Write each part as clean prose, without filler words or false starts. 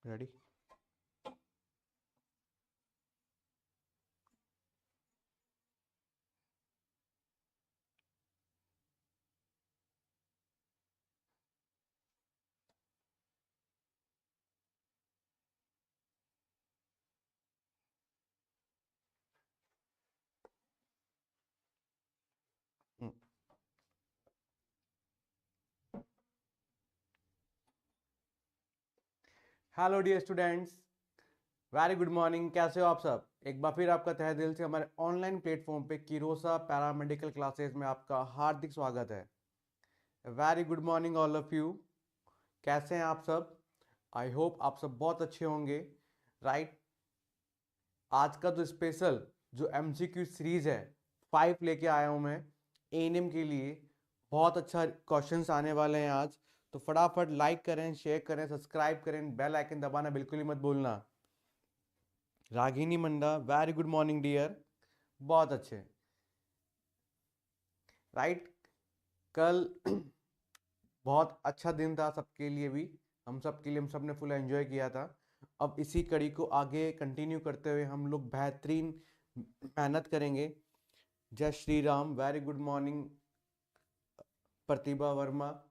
Ready. Hello dear students, very good morning. कैसे हो आप सब? एक बार फिर आपका तहे दिल से हमारे ऑनलाइन प्लेटफॉर्म पे किरोसा पैरामेडिकल क्लासेस में आपका हार्दिक स्वागत है। Very good morning all of you. कैसे हैं आप सब? आई होप आप सब बहुत अच्छे होंगे, राइट। आज का जो स्पेशल जो एमसीक्यू सीरीज है 5 लेके आया हूं मैं एएनएम के लिए। बहुत अच्छा क्वेश्चंस आने वाले हैं आज, तो फटाफट लाइक करें, शेयर करें, सब्सक्राइब करें, बेल आइकन दबाना बिल्कुल ही मत भूलना। रागिनी मंडा, वेरी गुड मॉर्निंग डियर। बहुत अच्छे, राइट। कल बहुत अच्छा दिन था सबके लिए भी, हम सब के लिए, हम सब ने फुल एंजॉय किया था। अब इसी कड़ी को आगे कंटिन्यू करते हुए हम लोग बेहतरीन मेहनत करेंगे। जय Shri Ram, very good morning Pratibha Verma.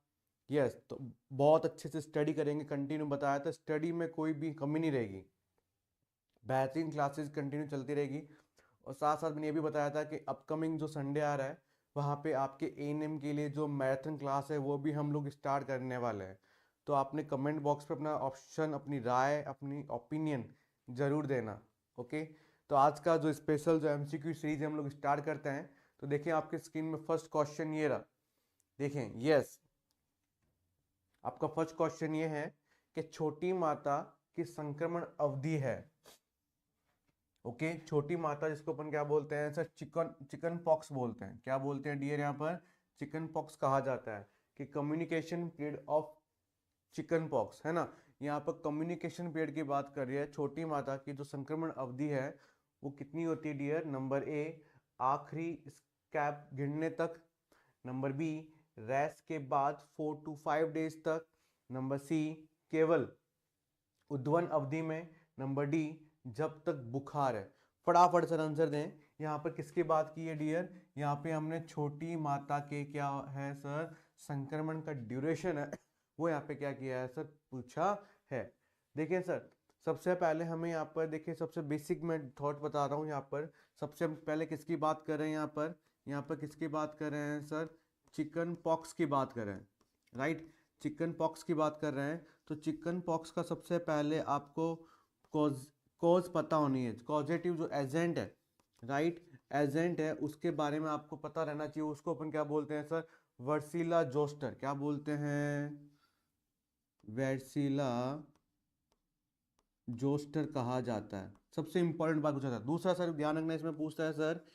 Yes, तो बहुत अच्छे से स्टडी करेंगे, कंटिन्यू बताया था, स्टडी में कोई भी कमी नहीं रहेगी, बेहतरीन क्लासेस कंटिन्यू चलती रहेगी। और साथ साथ मैंने ये भी बताया था कि अपकमिंग जो संडे आ रहा है वहाँ पे आपके एएनएम के लिए जो मैराथन क्लास है वो भी हम लोग स्टार्ट करने वाले हैं। तो आपने कमेंट बॉक्स पे अपना ऑप्शन, अपनी राय, अपनी ओपिनियन ज़रूर देना। ओके, तो आज का जो स्पेशल जो एमसीक्यू सीरीज हम लोग स्टार्ट करते हैं। तो देखें आपके स्क्रीन में फर्स्ट क्वेश्चन ये रहा, देखें। यस, आपका फर्स्ट क्वेश्चन ये है कि छोटी माता की संक्रमण अवधि है। ओके, छोटी माता जिसको अपन क्या बोलते हैं सर? चिकन पॉक्स बोलते हैं। क्या बोलते हैं डियर? यहाँ पर चिकन पॉक्स कहा जाता है कि communication period of chicken pox, है ना। यहाँ पर कम्युनिकेशन पीरियड की बात कर रही है। छोटी माता की जो संक्रमण अवधि है वो कितनी होती है डियर? नंबर ए, आखिरी स्कैब गिरने तक। नंबर बी, रेस्ट के बाद 4 to 5 डेज तक। नंबर सी, केवल उद्वन अवधि में। नंबर डी, जब तक बुखार है। फटाफट सर आंसर दें। यहाँ पर किसकी बात की है डियर? यहाँ पे हमने छोटी माता के क्या है सर? संक्रमण का ड्यूरेशन है वो यहाँ पे क्या किया है सर? पूछा है। देखिए सर, सबसे पहले हमें यहाँ पर देखिए, सबसे बेसिक मैं थॉट बता रहा हूँ। यहाँ पर सबसे पहले किसकी बात कर रहे हैं? यहाँ पर किसकी बात कर रहे हैं सर? चिकन पॉक्स की बात कर रहे हैं, राइट। चिकन पॉक्स की बात कर रहे हैं। तो चिकन पॉक्स का सबसे पहले आपको कॉज कॉज पता होनी है। कॉजेटिव जो एजेंट है, राइट, एजेंट है, उसके बारे में आपको पता रहना चाहिए। उसको अपन क्या बोलते हैं सर? वर्सीला जोस्टर। क्या बोलते हैं? वर्सीला जोस्टर कहा जाता है। सबसे इंपॉर्टेंट बात पूछा था। दूसरा सर ध्यान रखना, इसमें पूछता है sir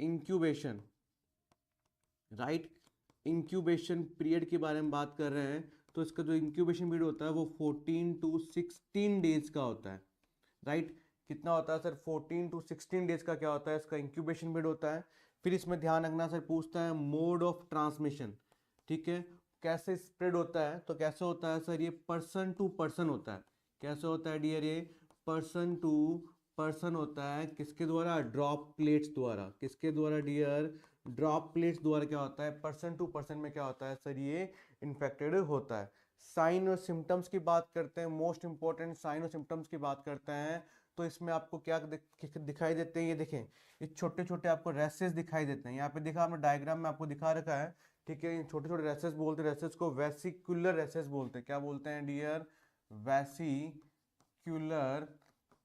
incubation, right. Incubation period के बारे में बात कर रहे हैं। तो इसका जो इंक्यूबेशन पीरियड होता है वो 14 to 16 डेज का होता है, राइट। कितना होता है सर? 14 to 16 डेज का क्या होता है? इसका इंक्यूबेशन पीरियड होता है। फिर इसमें ध्यान रखना सर, पूछता है मोड ऑफ ट्रांसमिशन, ठीक है। कैसे स्प्रेड होता है? तो कैसे होता है सर? ये पर्सन टू पर्सन होता है। कैसे होता है डियर? ये पर्सन टू पर्सन होता है। किसके द्वारा? ड्रॉप प्लेट्स द्वारा। किसके द्वारा डियर? ड्रॉप प्लेट्स द्वारा क्या होता है? पर्सन टू पर्सन में क्या होता है सर? ये इन्फेक्टेड होता है। साइन और सिम्टम्स की बात करते हैं, मोस्ट इंपॉर्टेंट साइन और सिम्टम्स की बात करते हैं। तो इसमें आपको क्या दिखाई देते हैं? ये देखें, ये छोटे छोटे आपको रैसेस दिखाई देते हैं। यहाँ पे दिखा, आपने डायग्राम में आपको दिखा रखा है, ठीक है। छोटे छोटे रैसेस बोलते हैं, रैसेस को वेसिकुलर रैसेस बोलते हैं। क्या बोलते हैं डियर? वेसिक्यूलर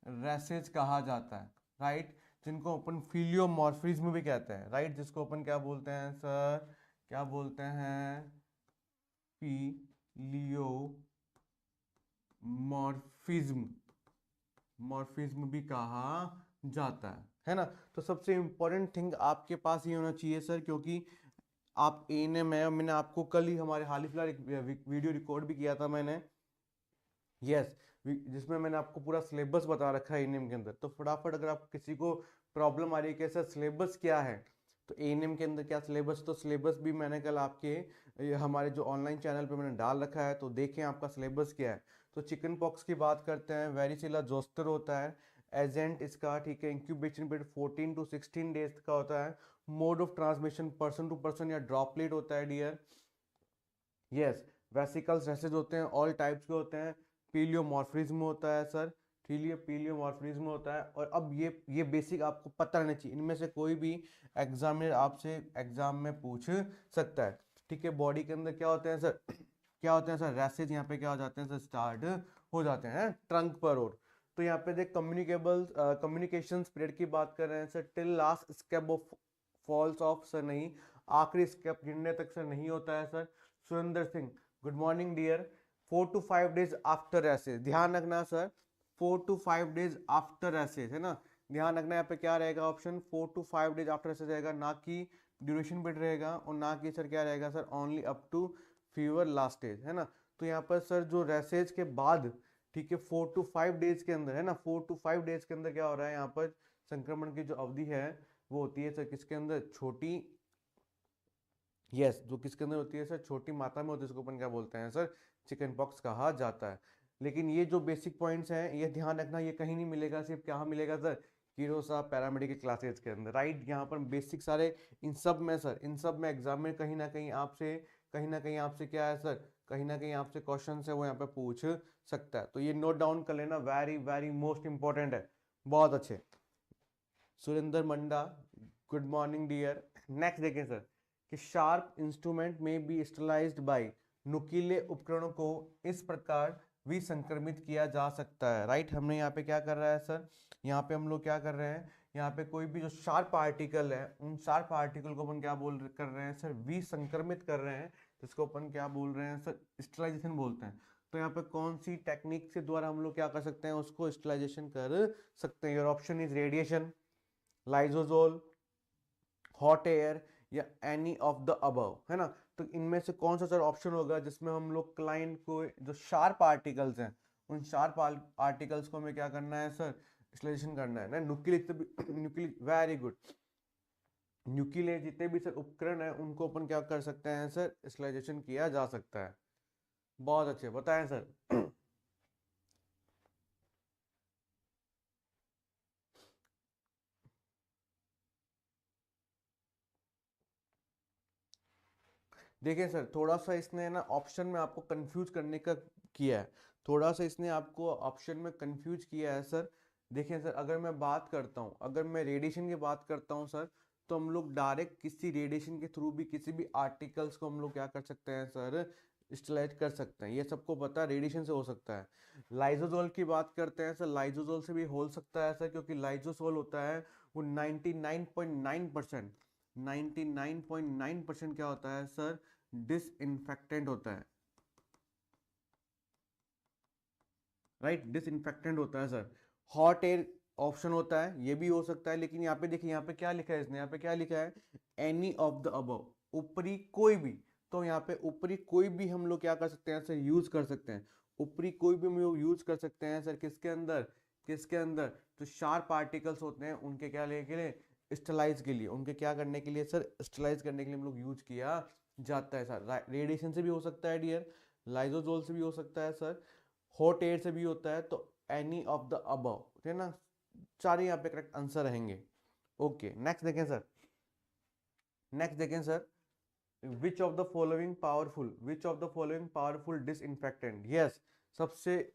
रैसेस कहा जाता है, राइट। जिनको अपन फिलियोमॉर्फिज्म भी कहते हैं, राइट। जिसको अपन क्या बोलते हैं सर? क्या बोलते हैं? फिलियोमॉर्फिज्म, मॉर्फिज्म भी कहा जाता है ना। तो सबसे इंपॉर्टेंट थिंग आपके पास ये होना चाहिए सर, क्योंकि आप एएनएम है। मैंने आपको कल ही हमारे हाल ही फिलहाल एक वीडियो रिकॉर्ड भी किया था मैंने, यस, जिसमें मैंने आपको पूरा सिलेबस बता रखा है एएनएम के अंदर। तो फटाफट अगर आप किसी को प्रॉब्लम आ रही है कि सर सिलेबस क्या है, तो एएनएम के अंदर क्या सिलेबस, तो सिलेबस भी मैंने कल आपके हमारे जो ऑनलाइन चैनल पे मैंने डाल रखा है, तो देखें आपका सिलेबस क्या है। तो चिकन पॉक्स की बात करते हैं, वेरिसिला जोस्टर होता है एजेंट इसका, ठीक है। इंक्यूबेशन पीरियड 14 टू 16 डेज का होता है। Mode of transmission person to person या ड्रॉपलेट होता है डियर। यस, वेसिकल्स रेसेज होते हैं, ऑल टाइप्स के होते हैं। पीलियोमॉर्फिज्म होता है सर, ठीक है, पीलियोमॉर्फिज्म होता है। और अब ये बेसिक आपको पता रहना चाहिए, इनमें से कोई भी एग्जामिनर आपसे एग्जाम में पूछ सकता है, ठीक है। बॉडी के अंदर क्या होते हैं सर, क्या होते हैं सर, रैसेज यहाँ पे क्या हो जाते हैं सर, स्टार्ट हो जाते हैं ट्रंक पर। और तो यहाँ पे देख कम्युनिकेबल कम्युनिकेशन पीरियड की बात कर रहे हैं sir, till last step of falls of sir नहीं, आखिरी स्टेप गिरने तक सर नहीं होता है sir. Surendra Singh, good morning dear. 4 to 5 days after rashes, ध्यान रखना sir, 4 to 5 days after rashes, है ना। ध्यान रखना यहाँ पे क्या रहेगा option, 4 to 5 days after rashes रहेगा, ना कि ड्यूरेशन पीरियड रहेगा, और ना कि सर क्या रहेगा sir, only up to fever last stage, है ना। तो यहाँ पर सर जो रैसेज के बाद, ठीक है, 4 to 5 days के अंदर, है ना, 4 to 5 days के अंदर क्या हो रहा है यहाँ पर, संक्रमण की जो अवधि है वो होती है सर किसके अंदर, छोटी, यस, जो किसके अंदर होती है सर, छोटी मात्रा में होती है, इसको अपन क्या बोलते हैं सर, चिकन पॉक्स कहा जाता है। लेकिन ये जो बेसिक पॉइंट्स हैं ये ध्यान रखना, ये कहीं नहीं मिलेगा, सिर्फ क्या मिलेगा सर, कीरोसा पैरामेडिकल क्लासेज के अंदर, राइट। यहाँ पर बेसिक सारे इन सब में सर, इन सब में एग्जाम में कहीं ना कहीं आपसे, कहीं ना कहीं आपसे क्या है सर, कहीं ना कहीं आपसे क्वेश्चन है वो यहाँ पे पूछ सकता है। तो ये नोट डाउन कर लेना, वेरी वेरी मोस्ट इंपॉर्टेंट है। बहुत अच्छे, सुरेंद्र मंडा, गुड मॉर्निंग डियर। नेक्स्ट देखें सर, कि शार्प इंस्ट्रूमेंट में बी स्टरलाइज्ड बाय, नुकीले उपकरणों को इस प्रकार विसंक्रमित किया जा सकता है, राइट। हमने यहाँ पे क्या कर रहा है सर, यहाँ पे हम लोग क्या कर रहे हैं, यहाँ पे कोई भी जो शार्प पार्टिकल है, उन शार्प पार्टिकल को अपन क्या कर रहे हैं सर, विसंक्रमित कर रहे हैं, जिसको अपन क्या बोल रहे हैं सर, स्टरलाइजेशन बोलते हैं। तो यहाँ पे कौन सी टेक्निक से द्वारा हम लोग क्या कर सकते हैं, उसको स्टरलाइजेशन कर सकते हैं। योर ऑप्शन इज रेडिएशन, लाइजोजोल, हॉट एयर, या एनी ऑफ द अबव, है ना। तो इनमें से कौन सा सर ऑप्शन होगा जिसमें हम लोग क्लाइंट को जो शार्प पार्टिकल्स हैं, उन शार्प पार्टिकल्स को हमें क्या करना है सर, स्टरलाइजेशन करना है ना। न्यूक्लिक, वेरी गुड, न्यूक्लियर जितने भी सर उपकरण है उनको अपन क्या कर सकते हैं सर, स्टरलाइजेशन किया जा सकता है। बहुत अच्छे, बताएं सर। देखिए सर, थोड़ा सा इसने ना ऑप्शन में आपको कंफ्यूज करने का किया है, थोड़ा सा इसने आपको ऑप्शन में कंफ्यूज किया है सर। देखिए सर, अगर मैं बात करता हूँ, अगर मैं रेडिएशन की बात करता हूँ सर, तो हम लोग डायरेक्ट किसी रेडिएशन के थ्रू भी किसी भी आर्टिकल्स को हम लोग क्या कर सकते हैं सर, स्टरलाइज कर सकते हैं, ये सबको पता है, रेडिएशन से हो सकता है। लाइजोजोल की बात करते हैं सर, लाइजोजोल से भी हो सकता है सर, क्योंकि लाइजोसोल होता है वो 99.9%, 99.9% क्या होता है सर, डिसइंफेक्टेंट होता है, राइट, डिसइंफेक्टेंट होता है सर। हॉट एयर ऑप्शन होता है, ये भी हो सकता है, लेकिन यहाँ पे देखिए, यहाँ पे क्या लिखा है इसने, यहाँ पे क्या लिखा है, एनी ऑफ द अबव, ऊपरी कोई भी। तो यहाँ पे ऊपरी कोई भी हम लोग क्या कर सकते हैं सर, यूज कर सकते हैं, ऊपरी कोई भी हम लोग यूज कर सकते हैं सर, किसके अंदर, किसके अंदर, तो शार्प पार्टिकल्स होते हैं उनके क्या लेने के लिए, स्टरलाइज के लिए, उनके क्या करने के लिए सर, स्टरलाइज करने के लिए हम लोग यूज किया जाता है सर। रेडिएशन से भी हो सकता है डियर, लाइजोजोल से भी हो सकता है सर, हॉट एयर से भी होता है, तो एनी ऑफ द अबव, है ना। सारे यहाँ पे करेक्ट आंसर रहेंगे। ओके, नेक्स्ट देखें सर, नेक्स्ट देखें sir, which of the following powerful, which of the following powerful disinfectant, yes, सबसे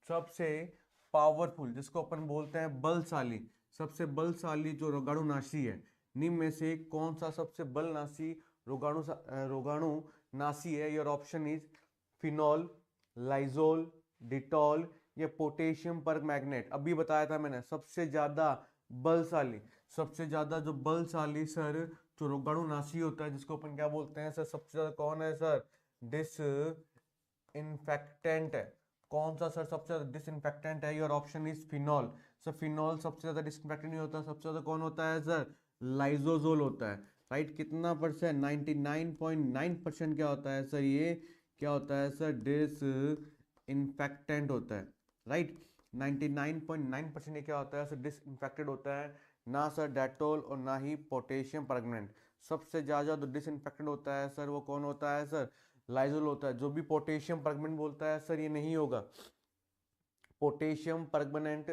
सबसे पावरफुल जिसको अपन बोलते हैं बलशाली, सबसे बलशाली जो रोगाणुनाशी है, निम्न में से कौन सा सबसे बलनाशी रोगाणुनाशी है। Your option is phenol, Lizol, Dettol, या पोटेशियम पर मैग्नेट। अभी बताया था मैंने, सबसे ज्यादा बलशाली, सबसे ज्यादा जो बलशाली सर जो रोगाणुनाशी होता है, जिसको अपन क्या बोलते हैं सर, सबसे ज्यादा कौन है सर, डिस इन्फेक्टेंट है। कौन सा सर सबसे ज्यादा डिसइंफेक्टेंट है, your option is phenol. Sir phenol सबसे ज्यादा डिसइंफेक्टेंट नहीं होता, सबसे ज्यादा कौन होता है सर, लाइजोजोल होता है, राइट। कितना परसेंट, 99.9% क्या होता है सर, ये क्या होता है सर, डिस इन्फेक्टेंट होता है, राइट। 99.9% ये क्या होता है सर, डिसइंफेक्टेड होता है। ना सर डेटोल और ना ही पोटेशियम परमानेंट। सबसे ज़्यादा जो डिसइंफेक्टेंट होता है सर वो कौन होता है सर? लाइजोल होता है। जो भी पोटेशियम परमानेंट बोलता है सर ये नहीं होगा। पोटेशियम परमानेंट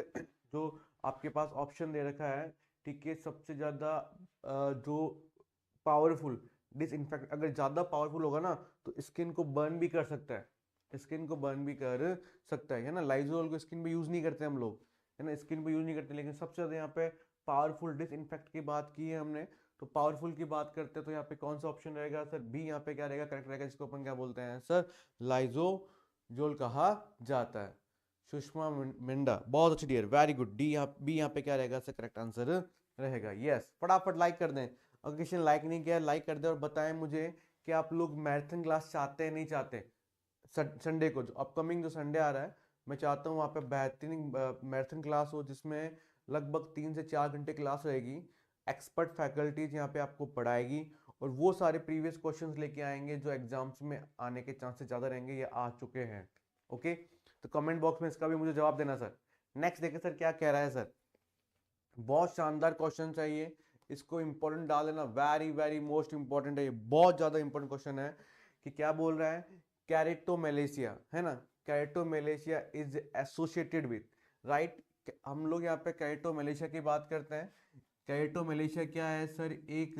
जो आपके पास ऑप्शन दे रखा है, ठीक है, सबसे ज़्यादा जो पावरफुल डिसइंफेक्ट, अगर ज़्यादा पावरफुल होगा ना तो स्किन को बर्न भी कर सकता है, स्किन को बर्न भी कर सकता है ना। लाइजोल को स्किन पे यूज़ नहीं करते हम लोग, है ना, स्किन पे यूज़ नहीं करते। लेकिन सबसे ज़्यादा यहाँ पे पावरफुल डिसइंफेक्ट की बात की है हमने, तो पावरफुल की बात करते हैं तो यहाँ पे कौन सा ऑप्शन रहेगा सर? बी यहाँ पे क्या रहेगा? करेक्ट रहेगा, जिसको अपन क्या बोलते हैं सर? लाइजोजोल कहा जाता है। सुषमा मिंडा, बहुत अच्छी डियर, वेरी गुड। डी यहाँ, बी यहाँ पे क्या रहेगा सर? करेक्ट आंसर रहेगा। यस, फटाफट लाइक कर दें। अगर किसी ने लाइक नहीं किया लाइक कर दे, और बताएं मुझे कि आप लोग मैराथन क्लास चाहते हैं नहीं चाहते। संडे को, जो अपकमिंग जो संडे आ रहा है, मैं चाहता हूँ वहाँ पे बेहतरीन मैराथन क्लास हो, जिसमें लगभग 3 से 4 घंटे क्लास रहेगी। एक्सपर्ट फैकल्टीज यहाँ पे आपको पढ़ाएगी, और वो सारे प्रीवियस क्वेश्चंस लेके आएंगे जो एग्जाम्स में आने के चांसेस ज़्यादा रहेंगे, ये आ चुके हैं। ओके, तो कमेंट बॉक्स में इसका भी मुझे जवाब देना सर। नेक्स्ट देखिए सर क्या कह रहा है सर। बहुत शानदार क्वेश्चन चाहिए, इसको इंपॉर्टेंट डाल लेना, वेरी वेरी मोस्ट इंपॉर्टेंट है ये, बहुत ज्यादा इंपॉर्टेंट क्वेश्चन है। कि क्या बोल रहा है? कैरेटोमेलेशिया, है ना, कैरेटोमेलेशिया इज एसोसिएटेड विद, राइट। हम लोग यहाँ पे कैरेटोमेलेशिया की बात करते हैं। कैरेटोमेलेशिया क्या है सर? एक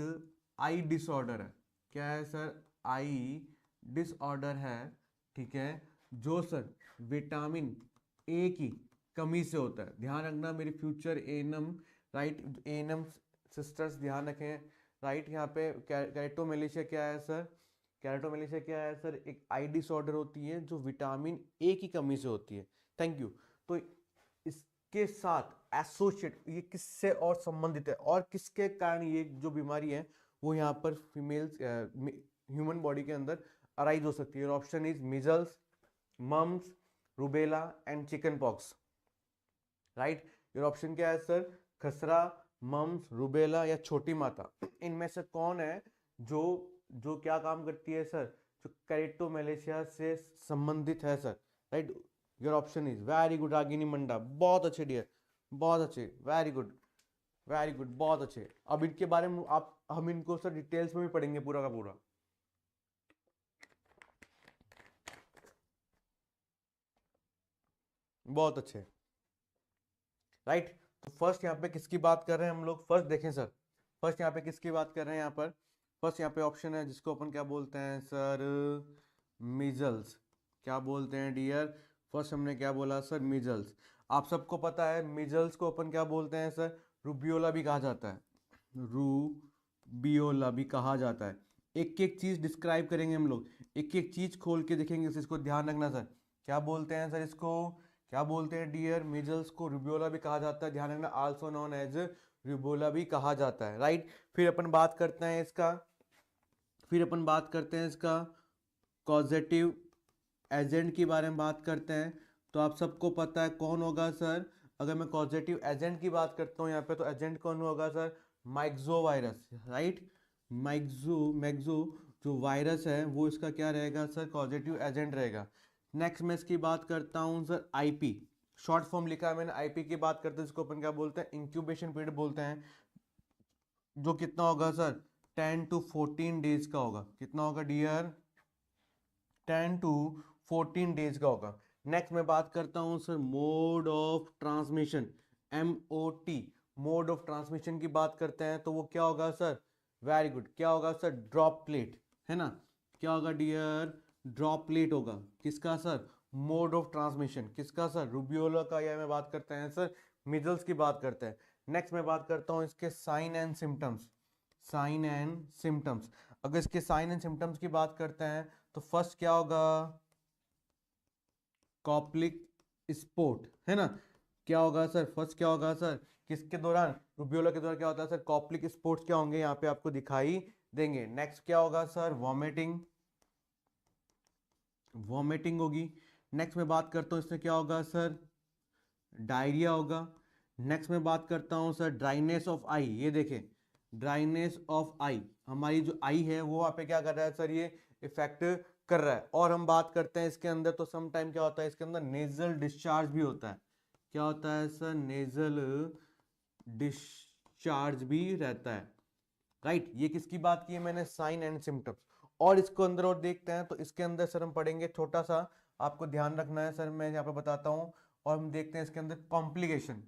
आई डिसऑर्डर है। क्या है सर? आई डिसऑर्डर है, ठीक है, जो सर विटामिन ए की कमी से होता है। ध्यान रखना मेरी future ANM, right, ANM sisters ध्यान रखें, राइट। यहाँ पे कैरेटोमेलेशिया क्या है सर? कैरेटोमेलेशिया क्या है सर? एक आई डिसऑर्डर होती है जो विटामिन ए की कमी से होती है। Thank you. तो इसके साथ एसोसिएट, ये किससे और संबंधित है, और किसके कारण ये जो बीमारी है वो यहाँ पर फीमेल्स ह्यूमन बॉडी के अंदर अराइज हो सकती है? Option is measles, mumps, rubella and chicken pox, right. Your option क्या है सर? खसरा, मम्स, रूबेला या छोटी माता। इनमें से कौन है जो जो क्या काम करती है सर? जो कैरेटोमेलेशिया से संबंधित है sir, right. Your option is very good Ragini Manda, बहुत अच्छे डियर, बहुत अच्छे, वेरी गुड, वेरी गुड, बहुत अच्छे। अब इनके बारे में आप, हम इनको सर डिटेल्स में भी पढ़ेंगे पूरा का पूरा। बहुत अच्छे, राइट। तो फर्स्ट यहाँ पे किसकी बात कर रहे हैं हम लोग? फर्स्ट देखें सर, फर्स्ट यहाँ पे किसकी बात कर रहे हैं यहाँ पर? फर्स्ट यहाँ पे ऑप्शन है जिसको अपन क्या बोलते हैं सर? मीजल्स। क्या बोलते हैं डियर? फर्स्ट हमने क्या बोला सर? मीजल्स। आप सबको पता है मीजल्स को अपन क्या बोलते हैं सर? रूबियोला भी कहा जाता है, रूबियोला भी कहा जाता है। एक एक चीज डिस्क्राइब करेंगे हम लोग, एक एक चीज खोल के देखेंगे, इसको ध्यान रखना सर। क्या बोलते हैं सर इसको? क्या बोलते हैं डियर? मीजल्स को रूबियोला भी कहा जाता है, ध्यान रखना, आल्सो नोन एज रूबियोला भी कहा जाता है, राइट। फिर अपन बात करते हैं इसका, फिर अपन बात करते हैं इसका कॉजेटिव एजेंट के बारे में बात करते हैं। तो आप सबको पता है कौन होगा सर? अगर मैं कॉजेटिव एजेंट की बात करता हूँ यहाँ पे, तो एजेंट कौन होगा sir? Myxo virus, right. Myxo जो वायरस है वो इसका क्या रहेगा सर? कॉजेटिव एजेंट रहेगा। नेक्स्ट मैं इसकी बात करता हूँ सर आईपी, शॉर्ट फॉर्म लिखा है मैंने, आईपी की बात करते हैं, इसको अपन क्या बोलते हैं? इंक्यूबेशन पीरियड बोलते हैं, जो कितना होगा सर? 10 to 14 डेज का होगा। कितना होगा डियर? 10 to 14 डेज का होगा। नेक्स्ट मैं बात करता हूँ sir mode of transmission, MOT, mode of transmission की बात करते हैं, तो वो क्या होगा सर? वेरी गुड, क्या होगा सर? ड्रॉपलेट, है ना। क्या होगा डियर? ड्रॉपलेट होगा। किसका सर? मोड ऑफ ट्रांसमिशन किसका सर? रूबियोला का, या मैं बात करते हैं सर मिजल्स की बात करते हैं। नेक्स्ट मैं बात करता हूँ इसके sign and symptoms, sign and symptoms. अगर इसके साइन एंड सिम्टम्स की बात करते हैं तो फर्स्ट क्या होगा? कॉप्लिक स्पोर्ट, है ना। क्या होगा सर? फर्स्ट क्या होगा सर? किसके दौरान? रूबियोला के दौरान क्या होता है सर? कॉप्लिक स्पोर्ट्स क्या होंगे यहाँ पे आपको दिखाई देंगे। नेक्स्ट क्या होगा सर? वॉमिटिंग, वॉमिटिंग होगी। नेक्स्ट मैं बात करता हूँ इसमें क्या होगा सर? डायरिया होगा। नेक्स्ट मैं बात करता हूँ सर ड्राइनेस ऑफ आई, ये देखें, ड्राइनेस ऑफ आई, हमारी जो आई है वो वहाँ पे क्या कर रहा है सर? ये इफेक्ट कर रहा है। और हम बात करते हैं इसके अंदर, तो सम टाइम क्या होता है इसके अंदर? नेजल डिस्चार्ज भी होता है। क्या होता है सर? नेजल डिस्चार्ज चार्ज भी रहता है, राइट। ये किसकी बात की है मैंने, साइन एंड सिम्टम्स। और इसको अंदर और देखते हैं, तो इसके अंदर सर हम पढ़ेंगे छोटा सा, आपको ध्यान रखना है सर, मैं यहाँ पे बताता हूँ। और हम देखते हैं इसके अंदर कॉम्प्लिकेशन।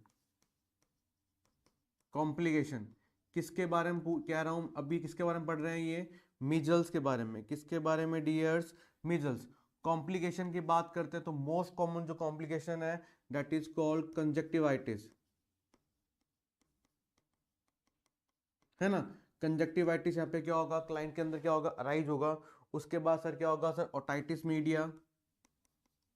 कॉम्प्लिकेशन किसके बारे में कह रहा हूँ अभी, किसके बारे में पढ़ रहे हैं ये, मीजल्स के बारे में। किसके बारे में डियर्स, मीजल्स। कॉम्प्लिकेशन की बात करते हैं तो मोस्ट कॉमन जो कॉम्प्लिकेशन है दैट इज कॉल्ड कंजक्टिवाइटिस, है ना। कंजक्टिवाइटिस यहाँ पे क्या होगा, क्लाइंट के अंदर क्या होगा, अराइज होगा। उसके बाद सर क्या होगा sir, otitis media.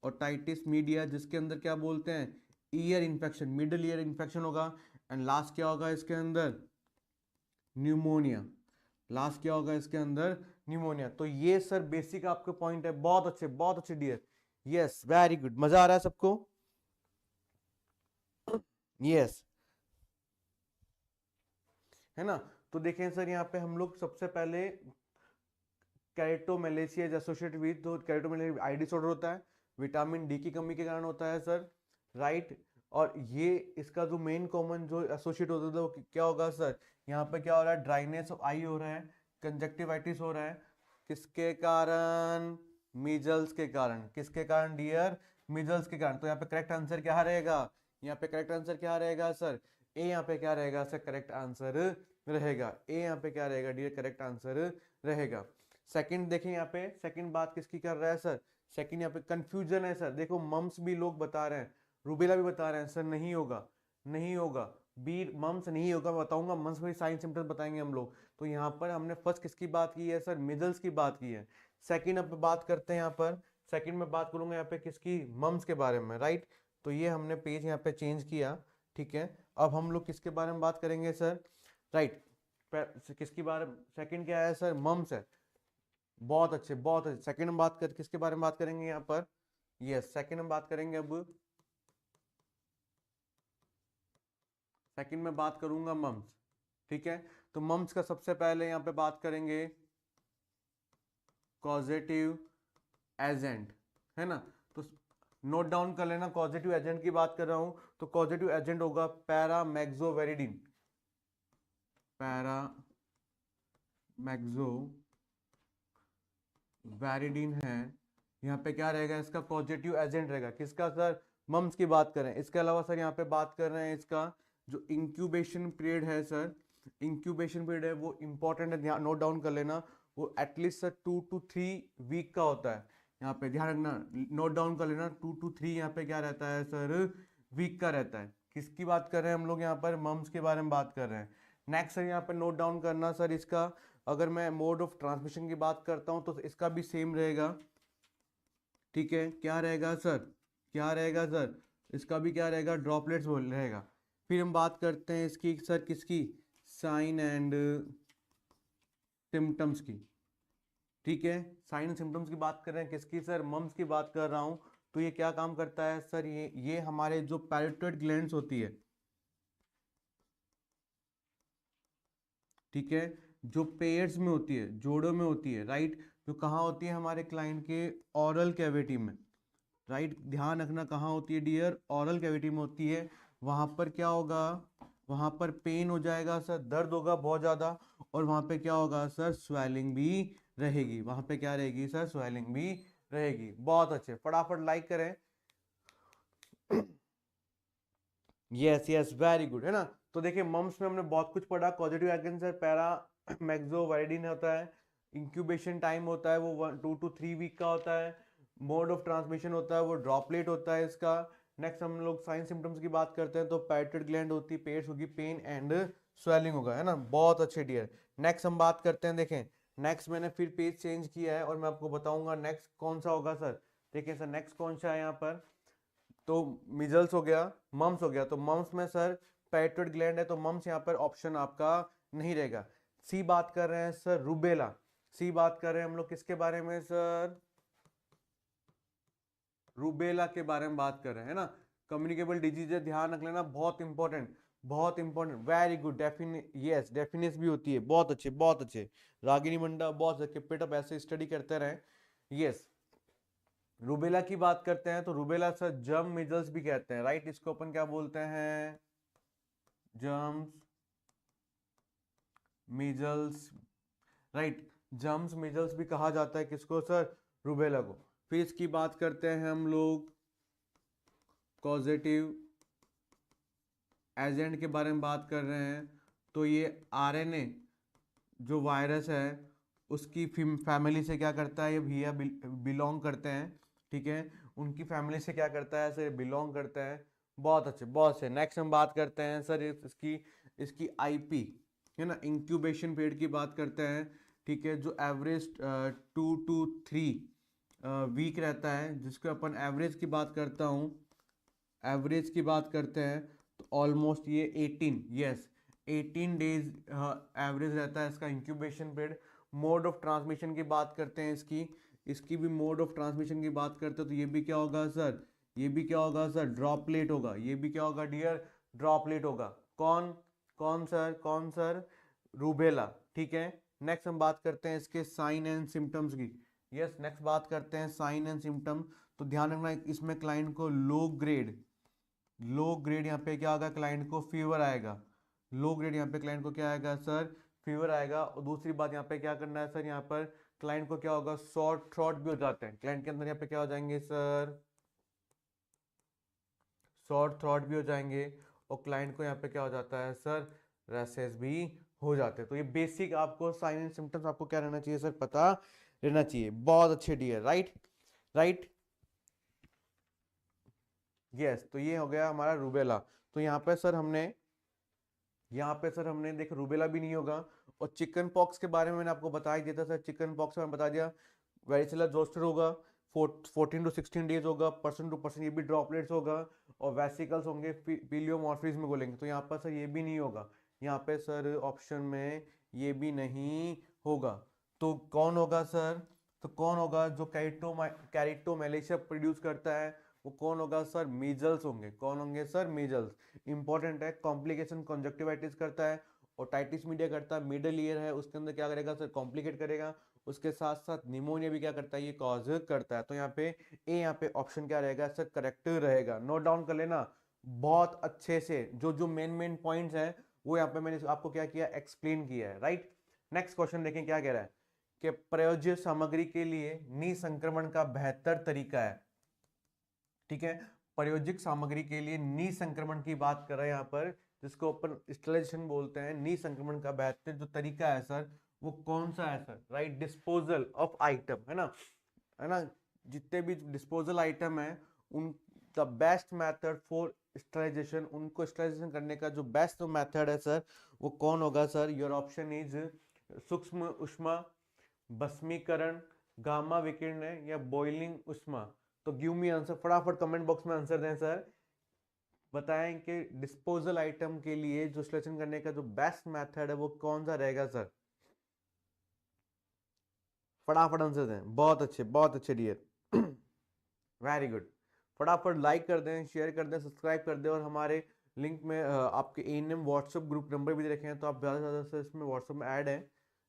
Otitis media जिसके अंदर क्या बोलते हैं, ear infection, middle ear infection होगा। एंड लास्ट क्या होगा इसके अंदर, न्यूमोनिया। लास्ट क्या होगा इसके अंदर, न्यूमोनिया। तो ये सर बेसिक आपके पॉइंट है, बहुत अच्छे डियर। यस वेरी गुड, मजा आ रहा है सबको, यस, है ना। तो देखें सर यहाँ पे हम लोग सबसे पहले कैरेटोमेलेसिया एसोसिएटेड विद, तो कैरेटोमेलेसिया आई डिसऑर्डर होता है, विटामिन डी की कमी के कारण होता है सर, राइट। और ये इसका जो मेन कॉमन जो एसोसिएट होता है वो क्या होगा सर, यहाँ पे क्या हो रहा है, ड्राइनेस ऑफ आई हो रहा है, कंजक्टिवाइटिस हो रहा है। किसके कारण, मीजल्स के कारण। किसके कारण डियर, मीजल्स के कारण। तो यहाँ पे करेक्ट आंसर क्या रहेगा, यहाँ पे करेक्ट आंसर क्या रहेगा सर, ए। यहाँ पे क्या रहेगा सर, करेक्ट आंसर रहेगा ए। यहाँ पे क्या रहेगा डियर, करेक्ट आंसर रहेगा। सेकंड देखें यहाँ पे, सेकंड बात किसकी कर रहा है सर, सेकंड यहाँ पे कंफ्यूजन है सर। देखो मम्स भी लोग बता रहे हैं, रूबेला भी बता रहे हैं सर नहीं होगा, नहीं होगा। बी मम्स नहीं होगा, बताऊंगा मम्स में साइन सिम्टम्स बताएंगे हम लोग। तो यहाँ पर हमने फर्स्ट किसकी बात की है सर, मिजल्स की बात की है। सेकंड अब बात करते हैं यहाँ पर, सेकंड में बात करूंगा यहाँ पे किसकी, मम्स के बारे में, राइट। तो ये हमने पेज यहाँ पे चेंज किया, ठीक है। अब हम लोग किसके बारे में बात करेंगे सर, राइट। किसकी बारे में, सेकंड क्या है सर, मम्स है। बहुत अच्छे, बहुत अच्छे। सेकंड में बात कर किसके बारे में बात करेंगे यहाँ पर, यस सेकंड में बात करेंगे अब, सेकंड में बात करूंगा मम्स, ठीक है। तो मम्स का सबसे पहले यहाँ पे बात करेंगे कॉजेटिव एजेंट, है ना। तो नोट डाउन कर लेना, कॉजेटिव एजेंट की बात कर रहा हूं, तो कॉजेटिव एजेंट होगा पैरामैक्सोवेरिडिन। पैरामैक्सोवेरिडिन है, यहाँ पे क्या रहेगा इसका, पॉजिटिव एजेंट रहेगा। किसका सर, मम्स की बात करें। इसके अलावा सर यहाँ पे बात कर रहे हैं इसका जो इंक्यूबेशन पीरियड है सर, इंक्यूबेशन पीरियड है वो इंपॉर्टेंट है, ध्यान नोट डाउन कर लेना। वो एटलीस्ट सर 2 to 3 वीक का होता है, यहाँ पे ध्यान रखना, नोट डाउन कर लेना। 2 to 3 यहाँ पे क्या रहता है सर, वीक का रहता है। किसकी बात कर रहे हैं हम लोग यहाँ पर, मम्स के बारे में बात कर रहे हैं। नेक्स्ट सर यहाँ पे नोट डाउन करना सर इसका, अगर मैं मोड ऑफ ट्रांसमिशन की बात करता हूँ तो इसका भी सेम रहेगा, ठीक है। क्या रहेगा सर, क्या रहेगा सर, इसका भी क्या रहेगा, ड्रॉपलेट्स बोल रहेगा। फिर हम बात करते हैं इसकी सर किसकी, साइन एंड सिम्टम्स की, ठीक है। साइन एंड सिम्टम्स की बात कर रहे हैं किसकी सर, मम्स की बात कर रहा हूँ। तो ये क्या काम करता है सर, ये हमारे जो पैरोटिड ग्लैंड्स होती है, ठीक है, जो पेयर्स में होती है, जोड़ों में होती है, राइट। जो कहाँ होती है हमारे क्लाइंट के ऑरल कैविटी में, राइट। ध्यान रखना कहाँ होती है डियर, ऑरल कैविटी में होती है। वहां पर क्या होगा, वहां पर पेन हो जाएगा सर, दर्द होगा बहुत ज्यादा। और वहां पे क्या होगा सर, स्वेलिंग भी रहेगी। वहां पे क्या रहेगी सर, स्वेलिंग भी रहेगी। बहुत अच्छे, फटाफट लाइक करें। यस यस वेरी गुड, है ना। तो देखिए मम्स में हमने बहुत कुछ पढ़ा। पॉजिटिव एजेंट सर पैरा मैक्सोवाइडिन होता है, इंक्यूबेशन टाइम होता है वो 2 to 3 वीक का होता है, मोड ऑफ ट्रांसमिशन होता है वो ड्रॉपलेट होता है इसका। नेक्स्ट हम लोग साइन सिम्टम्स की बात करते हैं, तो पैरोटिड ग्लैंड होती है, पेट्स होगी, पेन एंड स्वेलिंग होगा, है ना। बहुत अच्छे डियर। नेक्स्ट हम बात करते हैं, देखें नेक्स्ट मैंने फिर पेज चेंज किया है और मैं आपको बताऊंगा नेक्स्ट कौन सा होगा सर। देखिए सर नेक्स्ट कौन सा है यहाँ पर, तो मिजल्स हो गया, मम्स हो गया। तो मम्स में सर पैरोटिड ग्लैंड है, तो मम्स यहाँ पर ऑप्शन आपका नहीं रहेगा। सी बात कर रहे हैं सर, रूबेला। सी बात कर रहे हैं हम लोग किसके बारे में सर, रूबेला के बारे में बात कर रहे हैं ना। कम्युनिकेबल डिजीज है, ध्यान रख लेना, बहुत इंपॉर्टेंट, बहुत इंपॉर्टेंट। वेरी गुड, यस डेफिनेस भी होती है, बहुत अच्छे, बहुत अच्छे। रागिनी मंडा, बहुत अच्छे, पिट अप ऐसे स्टडी करते रहे। यस, रूबेला की बात करते हैं, तो रूबेला सर जर्म मिजल्स भी कहते हैं, राइट। इसको अपन क्या बोलते हैं, germs measles, right. Germs measles भी कहा जाता है किसको सर? रूबेला को। फिर इसकी बात करते हैं हम लोग कॉजेटिव एजेंट के बारे में बात कर रहे हैं। तो ये आरएनए जो वायरस है उसकी फैमिली से क्या करता है? ये भैया बिलोंग करते हैं, ठीक है। उनकी फैमिली से क्या करता है सर? बिलोंग करता है। बहुत अच्छे, बहुत अच्छे। नेक्स्ट हम बात करते हैं सर इसकी इसकी आईपी, है ना, इंक्यूबेशन पीरियड की बात करते हैं, ठीक है। जो एवरेज 2 to 3 वीक रहता है, जिसको अपन एवरेज की बात करता हूँ, एवरेज की बात करते हैं तो ऑलमोस्ट ये 18 डेज एवरेज रहता है इसका incubation period. Mode of transmission की बात करते हैं इसकी इसकी भी मोड ऑफ ट्रांसमिशन की बात करते हैं तो ये भी क्या होगा सर? ये भी क्या होगा सर? ड्रॉपलेट होगा। ये भी क्या होगा डियर? ड्रॉपलेट होगा। कौन कौन सर? रूबेला, ठीक है। नेक्स्ट हम बात करते हैं इसके साइन एंड सिम्टम्स की। यस, नेक्स्ट बात करते हैं साइन एंड सिम्टम। तो ध्यान रखना इसमें क्लाइंट को लो ग्रेड यहाँ पे क्या होगा? क्लाइंट को फीवर आएगा। लो ग्रेड यहाँ पे क्लाइंट को क्या आएगा सर? फीवर आएगा। और दूसरी बात यहाँ पे क्या करना है सर? यहाँ पर क्लाइंट को क्या होगा? शॉर्ट थ्रॉट भी हो जाते हैं क्लाइंट के अंदर। यहाँ पे क्या हो जाएंगे सर? शॉर्ट थ्रॉट भी हो जाएंगे। और क्लाइंट को यहाँ पे क्या हो जाता है सर? रैशेस भी हो जाते हैं। तो ये बेसिक आपको साइन एंड सिम्टम्स आपको क्या रहना चाहिए सर? पता रहना चाहिए। बहुत अच्छे डियर, राइट राइट। यस, तो ये हो गया हमारा रूबेला। तो यहाँ पे सर हमने देख रूबेला भी नहीं होगा। और चिकन पॉक्स के बारे में मैंने आपको बता ही दिया था सर। चिकन पॉक्स में बता दिया वेरिसेला जोस्टर होगा, 14 to 16 डेज होगा, पर्सन टू पर्सन, ये भी ड्रॉपलेट्स होगा। और वेसिकल्स होंगे, पीलियोमॉर्फिज्म में बोलेंगे। तो यहाँ पर सर ये भी नहीं होगा। यहाँ पे सर ऑप्शन में ये भी नहीं होगा। तो कौन होगा सर? तो कौन होगा जो कैरिटोमैलेशिया प्रोड्यूस करता है? वो कौन होगा सर? मीजल्स होंगे। कौन होंगे सर? मीजल्स। इंपॉर्टेंट है। कॉम्प्लिकेशन कंजक्टिवाइटिस करता है, ओटाइटिस मीडिया करता है, मिडल ईयर है उसके अंदर क्या करेगा सर? कॉम्प्लिकेट करेगा। उसके साथ साथ निमोनिया भी क्या करता है? ये कॉज करता है। तो यहाँ पे ऑप्शन क्या रहेगा सर? करेक्ट रहेगा। नोट डाउन कर लेना बहुत अच्छे से। जो जो मेन पॉइंट्स हैं वो यहाँ पे मैंने आपको क्या किया? एक्सप्लेन किया है, राइट। नेक्स्ट क्वेश्चन देखें क्या कह रहा है कि प्रयोज्य सामग्री के लिए निसंक्रमण का बेहतर तरीका है, ठीक है। प्रयोजिक सामग्री के लिए निसंक्रमण की बात कर रहे हैं यहाँ पर, जिसको अपन स्टरलाइजेशन बोलते हैं। निसंक्रमण का बेहतर जो तरीका है सर वो कौन सा है sir? Right, disposal of item, है ना। जितने भी डिस्पोजल आइटम है उन the best method for sterilisation, उनको स्टरलाइजेशन करने का जो बेस्ट मेथड है सर वो कौन होगा सर? योर ऑप्शन इज सूक्ष्म उष्मा, भस्मीकरण, गामा विकिरण या बॉइलिंग उष्मा। तो गिव मी आंसर, फटाफट कमेंट बॉक्स में आंसर दें सर। बताएं कि डिस्पोजल आइटम के लिए जो सिलेक्शन करने का जो बेस्ट मेथड है वो कौन सा रहेगा सर? फटाफट आंसर दें। बहुत अच्छे डियर, वेरी गुड। फटाफट लाइक कर दें, शेयर कर दें, सब्सक्राइब कर दें। और हमारे लिंक में आपके एएनएम व्हाट्सएप ग्रुप नंबर भी रखे हैं, तो आप ज़्यादा से ज़्यादा से इसमें व्हाट्सएप में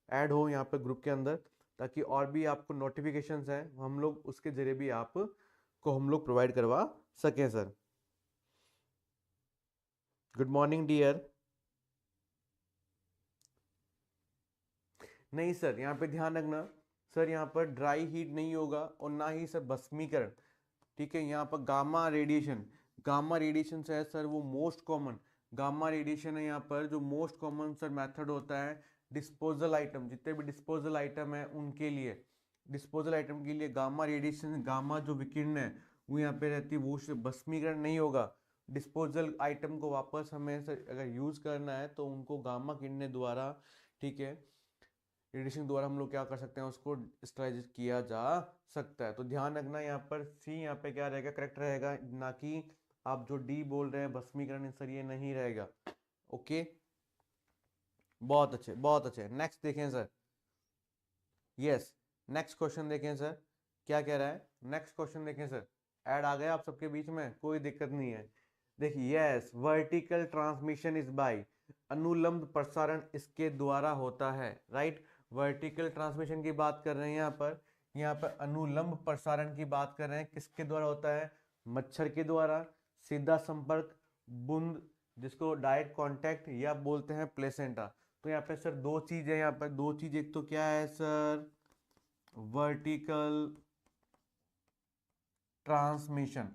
ऐड हो यहाँ पे ग्रुप के अंदर, ताकि और भी आपको नोटिफिकेशंस हैं हम लोग उसके जरिए भी आप को हम लोग प्रोवाइड करवा सकें सर। Good morning dear. नहीं सर, यहाँ पे ध्यान रखना सर, यहाँ पर ड्राई हीट नहीं होगा और ना ही सर भस्मीकरण, ठीक है। यहाँ पर गामा रेडिएशन से है सर वो मोस्ट कॉमन। गामा रेडिएशन है यहाँ पर जो मोस्ट कॉमन सर मेथड होता है डिस्पोजल आइटम, जितने भी डिस्पोजल आइटम है उनके लिए, डिस्पोजल आइटम के लिए गामा रेडिएशन, गामा जो विकिरण है वो यहाँ पे रहती है, वो भस्मीकरण नहीं होगा। डिस्पोजल आइटम को वापस हमें सर अगर यूज करना है तो उनको गामा किरणें द्वारा, ठीक है, रेडिएशन द्वारा हम लोग क्या कर सकते हैं? उसको स्टरलाइज किया जा सकता है। तो ध्यान रखना यहाँ पर सी यहाँ पे क्या रहेगा? करेक्ट रहेगा, ना कि आप जो डी बोल रहे हैं भस्मीकरण सर ये नहीं रहेगा। ओके, बहुत अच्छे। नेक्स्ट देखें सर। यस, नेक्स्ट क्वेश्चन देखें सर क्या कह रहा है। नेक्स्ट क्वेश्चन देखें सर। ऐड आ गया आप सबके बीच में? कोई दिक्कत नहीं है। देखिए, yes, vertical transmission is by, अनुलंब प्रसारण इसके द्वारा होता है, राइट। वर्टिकल ट्रांसमिशन की बात कर रहे हैं यहाँ पर अनुलंब प्रसारण की बात कर रहे हैं। किसके द्वारा होता है? मच्छर के द्वारा, सीधा संपर्क, बूंद, जिसको डायरेक्ट कांटेक्ट या बोलते हैं प्लेसेंटा। तो यहाँ पे सर दो चीज है, यहाँ पर दो चीज, एक तो क्या है सर, वर्टिकल ट्रांसमिशन,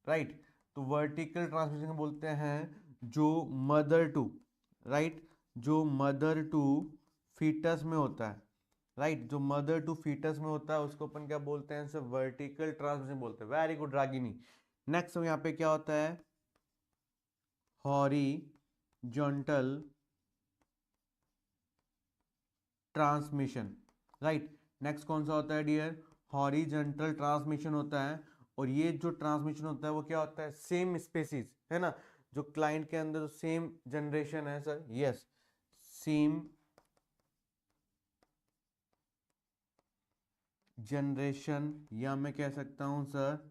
राइट। तो वर्टिकल ट्रांसमिशन बोलते हैं जो मदर टू, राइट, जो मदर टू फीटस में होता है, राइट, जो मदर टू फीटस में होता है उसको अपन क्या बोलते हैं सर, वर्टिकल ट्रांसमिशन बोलते हैं। Very good Ragini. नेक्स्ट यहाँ पे क्या होता है, हॉरिजॉन्टल ट्रांसमिशन, राइट। नेक्स्ट कौन सा होता है डियर, हॉरिजॉन्टल ट्रांसमिशन होता है। और ये जो ट्रांसमिशन होता है वो क्या होता है, सेम स्पेसीज, है ना, जो क्लाइंट के अंदर सेम जनरेशन है सर, यस, सेम जनरेशन, या मैं कह सकता हूं सर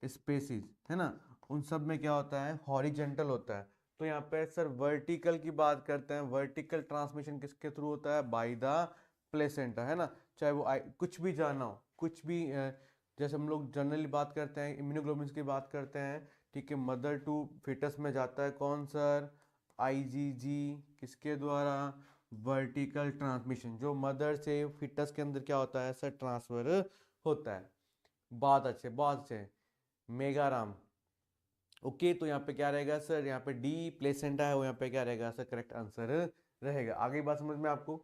स्पेसीज, है ना, उन सब में क्या होता है, हॉरिजेंटल होता है। तो यहाँ पे सर वर्टिकल की बात करते हैं, वर्टिकल ट्रांसमिशन किसके थ्रू होता है, बाय द प्लेसेंटा, है ना, चाहे वो कुछ भी जाना हो, कुछ भी जैसे हम लोग जनरली बात करते हैं इम्यूनोग्लोबुलिन की बात करते हैं, ठीक है, मदर टू फिटस में जाता है कौन सर, आईजीजी, किसके द्वारा, वर्टिकल ट्रांसमिशन, जो मदर से फिटस के अंदर क्या होता है सर, ट्रांसफर होता है। बहुत अच्छे, बहुत अच्छे मेगाराम। ओके, तो यहाँ पे क्या रहेगा सर, यहाँ पे डी प्लेसेंटा है वो, यहाँ पे क्या रहेगा सर, करेक्ट आंसर रहेगा। आगे बात समझ में आपको,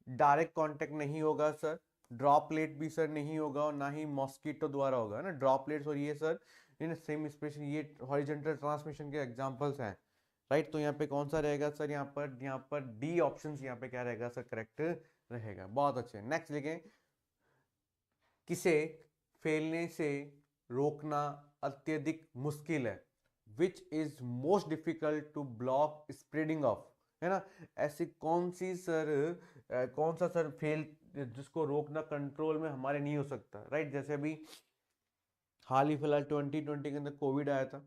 डायरेक्ट कांटेक्ट नहीं होगा सर, ड्रॉपलेट भी सर नहीं होगा, और ना ही मॉस्किटो द्वारा होगा, है ना, ड्रॉपलेट्स और ये सर इन सेम स्पेस, ये हॉरिजॉन्टल ट्रांसमिशन के एग्जांपल्स हैं, राइट। तो यहाँ पे कौन सा रहेगा सर, यहाँ पर डी ऑप्शन यहाँ पे क्या रहेगा सर, करेक्ट रहेगा। बहुत अच्छे। नेक्स्ट देखें, किसे फैलने से रोकना अत्यधिक मुश्किल है, which is most difficult to block spreading of, है ना, ऐसी कौन सी सर कौन सा सर फेल जिसको रोकना कंट्रोल में हमारे नहीं हो सकता, राइट। जैसे अभी हाल ही फिलहाल 2020 के अंदर कोविड आया था,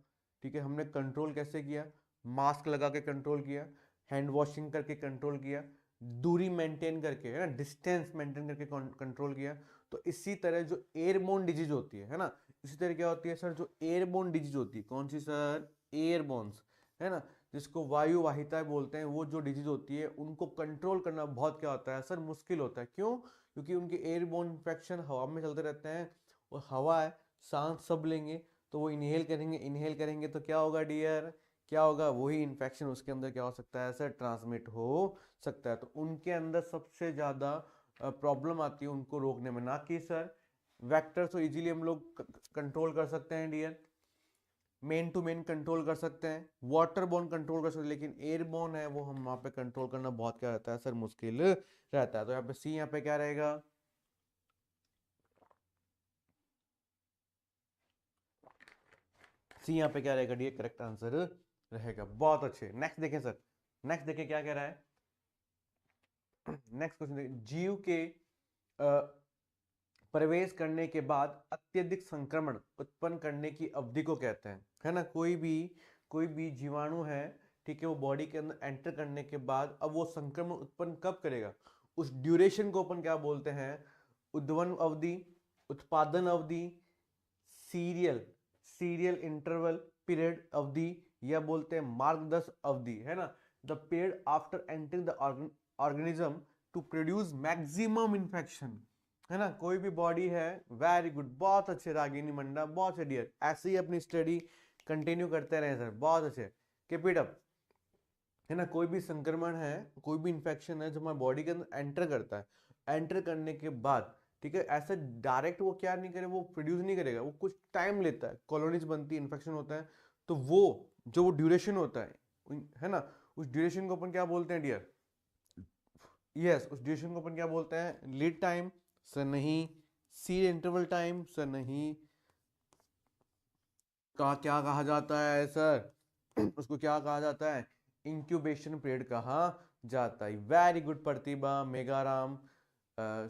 ठीक है, हमने कंट्रोल कैसे किया, मास्क लगा के कंट्रोल किया, हैंड वॉशिंग करके कंट्रोल किया, दूरी मेंटेन करके, है ना, डिस्टेंस मेंटेन करके कंट्रोल किया। तो इसी तरह जो एयरबोर्न डिजीज होती है ना, इसी तरह क्या होती है सर, जो एयरबोर्न डिजीज होती है, कौन सी सर, एयरबोन्स, है ना, जिसको वायु वाहिता बोलते हैं, वो जो डिजीज होती है उनको कंट्रोल करना बहुत क्या होता है सर, मुश्किल होता है। क्यों, क्योंकि उनके एयरबोर्न इन्फेक्शन हवा में चलते रहते हैं, और हवा है, सांस सब लेंगे, तो वो इनहेल करेंगे तो क्या होगा डियर, क्या होगा, वही इन्फेक्शन उसके अंदर क्या हो सकता है सर, ट्रांसमिट हो सकता है। तो उनके अंदर सबसे ज़्यादा प्रॉब्लम आती है उनको रोकने में, ना कि सर वेक्टर तो इजीली हम लोग कंट्रोल कर सकते हैं dear, man to man control कर सकते हैं, वाटर बोर्न कंट्रोल कर सकते हैं, लेकिन एयरबोर्न है वो हम वहाँ पे कंट्रोल करना बहुत क्या रहता है सर, मुश्किल रहता है। तो यहाँ पे सी यहाँ पे क्या रहेगा, सी यहाँ पे क्या रहेगा डी, करेक्ट आंसर रहेगा। बहुत अच्छे। नेक्स्ट देखें सर, नेक्स्ट देखें क्या कह रहा है, नेक्स्ट क्वेश्चन देखिए, जीव के प्रवेश करने के बाद अत्यधिक संक्रमण उत्पन्न करने की अवधि को कहते हैं, है ना, कोई भी जीवाणु है, ठीक है, वो बॉडी के अंदर एंटर करने के बाद अब वो संक्रमण उत्पन्न कब करेगा, उस ड्यूरेशन को अपन क्या बोलते हैं, उद्वन अवधि, उत्पादन अवधि, सीरियल सीरियल इंटरवल पीरियड अवधि, या बोलते हैं मार्गदर्श अवधि, है ना, the period after entering the organism to produce maximum infection, है ना, कोई भी बॉडी है। वेरी गुड, बहुत अच्छे रागिनी मंडा, बहुत अच्छे डियर, ऐसे ही अपनी स्टडी कंटिन्यू करते रहे सर, बहुत अच्छे, कीप इट अप, है ना। कोई भी संक्रमण है, कोई भी इंफेक्शन है जो हमारे बॉडी के अंदर एंटर करता है, एंटर करने के बाद, ठीक है, ऐसे डायरेक्ट वो क्या नहीं करे, वो प्रोड्यूस नहीं करेगा, वो कुछ टाइम लेता है, कॉलोनीज बनती है, इन्फेक्शन होता है, तो वो जो वो ड्यूरेशन होता है ना, उस ड्यूरेशन को अपन क्या बोलते हैं डियर, यस, उस ड्यूरेशन को अपन क्या बोलते हैं, लीड टाइम सर नहीं, सी इंटरवल टाइम सर नहीं, का क्या कहा जाता है सर उसको क्या कहा जाता है, इंक्यूबेशन पीरियड कहा जाता है। वेरी गुड प्रतिभा, मेगाराम,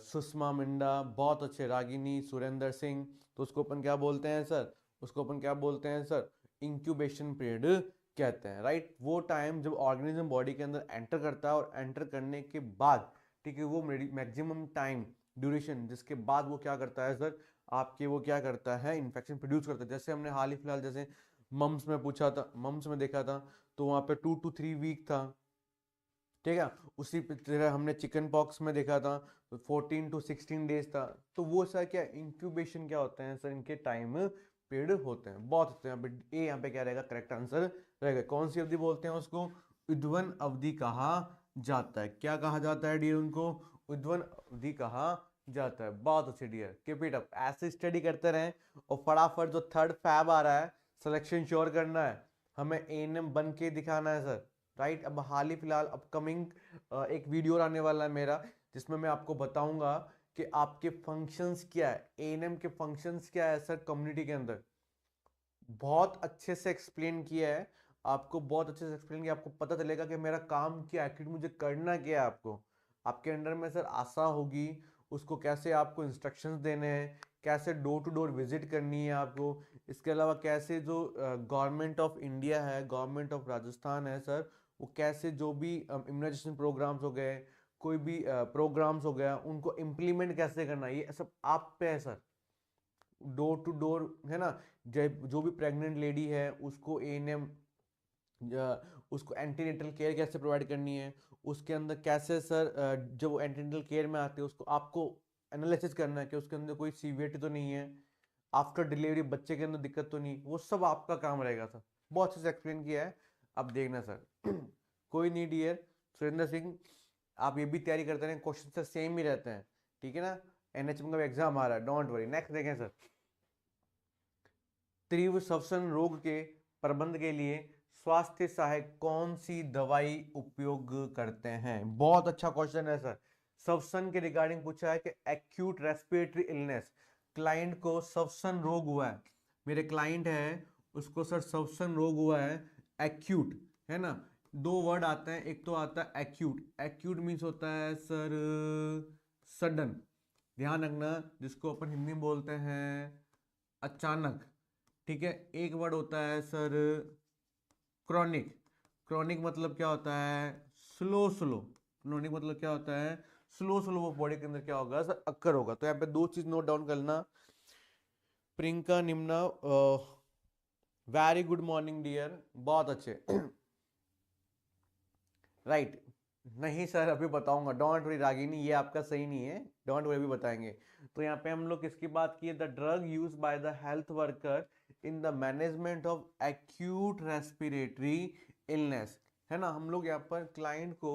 सुषमा मिंडा, बहुत अच्छे, रागिनी, सुरेंद्र सिंह, तो उसको अपन क्या बोलते हैं सर, उसको अपन क्या बोलते हैं सर, इंक्यूबेशन पीरियड कहते हैं, राइट। वो टाइम जब ऑर्गेनिज्म बॉडी के अंदर एंटर करता है, और एंटर करने के बाद, ठीक है, वो मैक्सिमम टाइम ड्यूरेशन जिसके बाद वो क्या करता है सर, आपके वो क्या करता है, इन्फेक्शन प्रोड्यूस करता है। जैसे हमने हाल ही फिलहाल जैसे मम्स में पूछा था, मम्स में देखा था, तो वहाँ पे 2 to 3 वीक था, ठीक है। उसी तरह हमने चिकन पॉक्स में देखा था, 14 to 16 डेज था। तो वो सर क्या इंक्यूबेशन क्या होते हैं सर, इनके टाइम पीरियड होते हैं, बहुत होते हैं। यहाँ पे क्या रहेगा, करेक्ट आंसर रहेगा। कौन सी अवधि बोलते हैं उसको, उद्वन अवधि कहा जाता है। क्या कहा जाता है डियर उनको, उद्वन अवधि कहा जाता है। बहुत अच्छे डियर, कीप इट अप, ऐसे स्टडी करते रहें। और फटाफट जो 3rd Feb आ रहा है, सिलेक्शन श्योर करना है, हमें एएनएम बन के दिखाना है सर। राइट, अब हाल ही फिलहाल अपकमिंग एक वीडियो आने वाला है मेरा, जिसमें मैं आपको बताऊंगा कि आपके फंक्शंस क्या है, एएनएम के फंक्शंस क्या है सर कम्युनिटी के अंदर। बहुत अच्छे से एक्सप्लेन किया है, आपको बहुत अच्छे से एक्सप्लेन किया, आपको पता चलेगा कि मेरा काम क्या है, मुझे करना क्या है। आपको आपके अंडर में सर आशा होगी, उसको कैसे आपको इंस्ट्रक्शंस देने हैं, कैसे डोर टू डोर विजिट करनी है आपको। इसके अलावा कैसे जो गवर्नमेंट ऑफ इंडिया है, गवर्नमेंट ऑफ राजस्थान है सर, वो कैसे जो भी इम्यूनाइजेशन प्रोग्राम्स हो गए, कोई भी प्रोग्राम्स हो गया, उनको इम्प्लीमेंट कैसे करना है, ये सब आप पे है सर। डोर टू डोर है ना, जो भी प्रेग्नेंट लेडी है उसको एएनएम, उसको एंटीनेटल केयर कैसे प्रोवाइड करनी है, उसके अंदर कैसे सर जब वो एंटीनेटल केयर में आते हैं उसको आपको एनालिसिस करना है कि उसके अंदर कोई सीवियरिटी तो नहीं है, आफ्टर डिलीवरी बच्चे के अंदर दिक्कत तो नहीं, वो सब आपका काम रहेगा सर। बहुत अच्छे से एक्सप्लेन किया है, अब देखना सर। कोई नहीं डियर सुरेंद्र सिंह, आप ये भी तैयारी करते रहें, क्वेश्चन सर सेम ही रहते हैं, ठीक है ना। एनएचएम का एग्जाम आ रहा है, डोंट वरी। नेक्स्ट देखें सर, तीव्र श्वसन रोग के प्रबंध के लिए स्वास्थ्य सहायक कौन सी दवाई उपयोग करते हैं। बहुत अच्छा क्वेश्चन है सर। श्वसन के रिगार्डिंग पूछा है कि एक्यूट रेस्पिरेटरी इलनेस, क्लाइंट को श्वसन रोग हुआ है, मेरे क्लाइंट है उसको सर श्वसन रोग हुआ है, एक्यूट है ना। दो वर्ड आते हैं, एक तो आता है एक्यूट, एक्यूट मीन्स होता है सर सडन, ध्यान रखना, जिसको अपन हिंदी में बोलते हैं अचानक, ठीक है। एक वर्ड होता है सर क्रॉनिक, क्रॉनिक मतलब क्या होता है, स्लो स्लो, क्रॉनिक मतलब क्या होता है, स्लो स्लो वो बॉडी के अंदर क्या होगा सर, अक्कर होगा। तो यहाँ पे दो चीज नोट डाउन करना, Priyanka Nimna, very good morning dear, बहुत अच्छे। राइट, नहीं सर अभी बताऊंगा, डोंट वरी रागिनी, ये आपका सही नहीं है, डोंट वरी अभी बताएंगे। तो यहाँ पे हम लोग किसकी बात की है, the drug use by the health worker in the management of acute respiratory illness, है ना। हम लोग यहाँ पर क्लाइंट को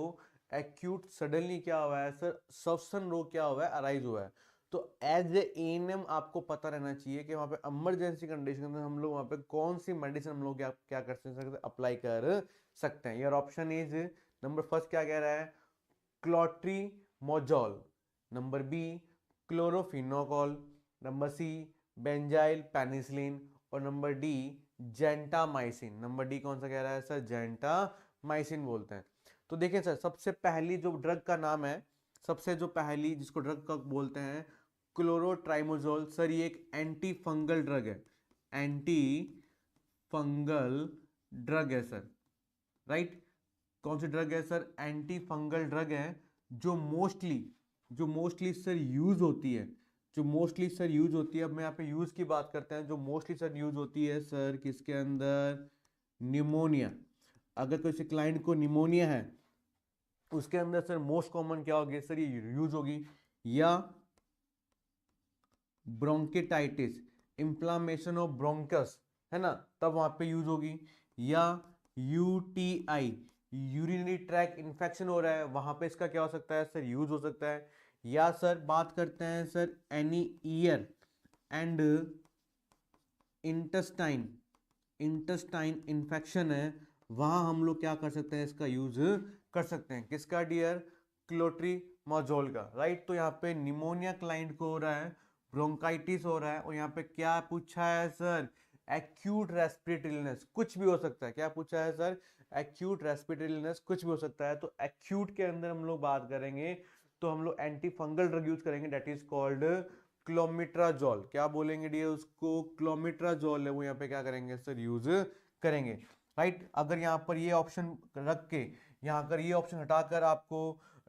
एक्यूट सडनली क्या हुआ है सर, श्वसन रोग क्या हुआ है, अराइज हुआ है। तो एज ए एएनएम आपको पता रहना चाहिए कि वहाँ पे इमरजेंसी कंडीशन में हम लोग वहाँ पे कौन सी मेडिसिन हम लोग क्या कर सकते हैं, अप्लाई कर सकते हैं। Your option is number first क्या कह रहा है, clotrimazole, number B chloramphenicol, number C benzyl penicillin, और number D gentamicin. Number D कौन सा कह रहा है सर, जेंटामाइसिन बोलते हैं। तो देखिए सर, सबसे पहली जो ड्रग का नाम है, सबसे जो पहली जिसको ड्रग का बोलते हैं क्लोरोट्राइमोजोल, सर ये एक एंटी फंगल ड्रग है, एंटी फंगल ड्रग है सर। राइट, कौन सी ड्रग है सर, एंटी फंगल ड्रग है, जो मोस्टली सर यूज होती है, जो मोस्टली सर यूज होती है। अब मैं यहाँ पे यूज की बात करते हैं, जो मोस्टली सर यूज होती है सर किसके अंदर, निमोनिया। अगर किसी क्लाइंट को निमोनिया है, उसके अंदर सर मोस्ट कॉमन क्या होगी सर, ये यूज होगी, या ब्रोंकेटाइटिस, इंफ्लामेशन ऑफ ब्रोंकस, है ना, तब वहां पे यूज होगी, या यूटीआई, यूरिनरी ट्रैक इन्फेक्शन हो रहा है, वहां पे इसका क्या हो सकता है सर, यूज हो सकता है। या सर बात करते हैं sir any year and intestine, intestine infection है, वहां हम लोग क्या कर सकते हैं, इसका यूज कर सकते हैं, किसका डियर, क्लोट्रीमोजोल का। राइट, तो यहाँ पे निमोनिया क्लाइंट को हो रहा है, ब्रोंकाइटिस हो रहा है, और यहाँ पे क्या पूछा है सर, एक्यूट रेस्पिरेटरी इलनेस, कुछ भी हो सकता है। क्या पूछा है सर, एक्यूट रेस्पिरेटरी इलनेस, कुछ भी हो सकता है। तो एक्यूट के अंदर हम लोग बात करेंगे तो हम लोग एंटी फंगल ड्रग यूज करेंगे, डेट इज कॉल्ड क्लोमिट्राजोल। क्या बोलेंगे डियर उसको, क्लोमिट्राजोल है वो, यहाँ पे क्या करेंगे सर, यूज करेंगे। राइट, अगर यहाँ पर ये ऑप्शन रख के, यहाँ अगर ये ऑप्शन हटाकर आपको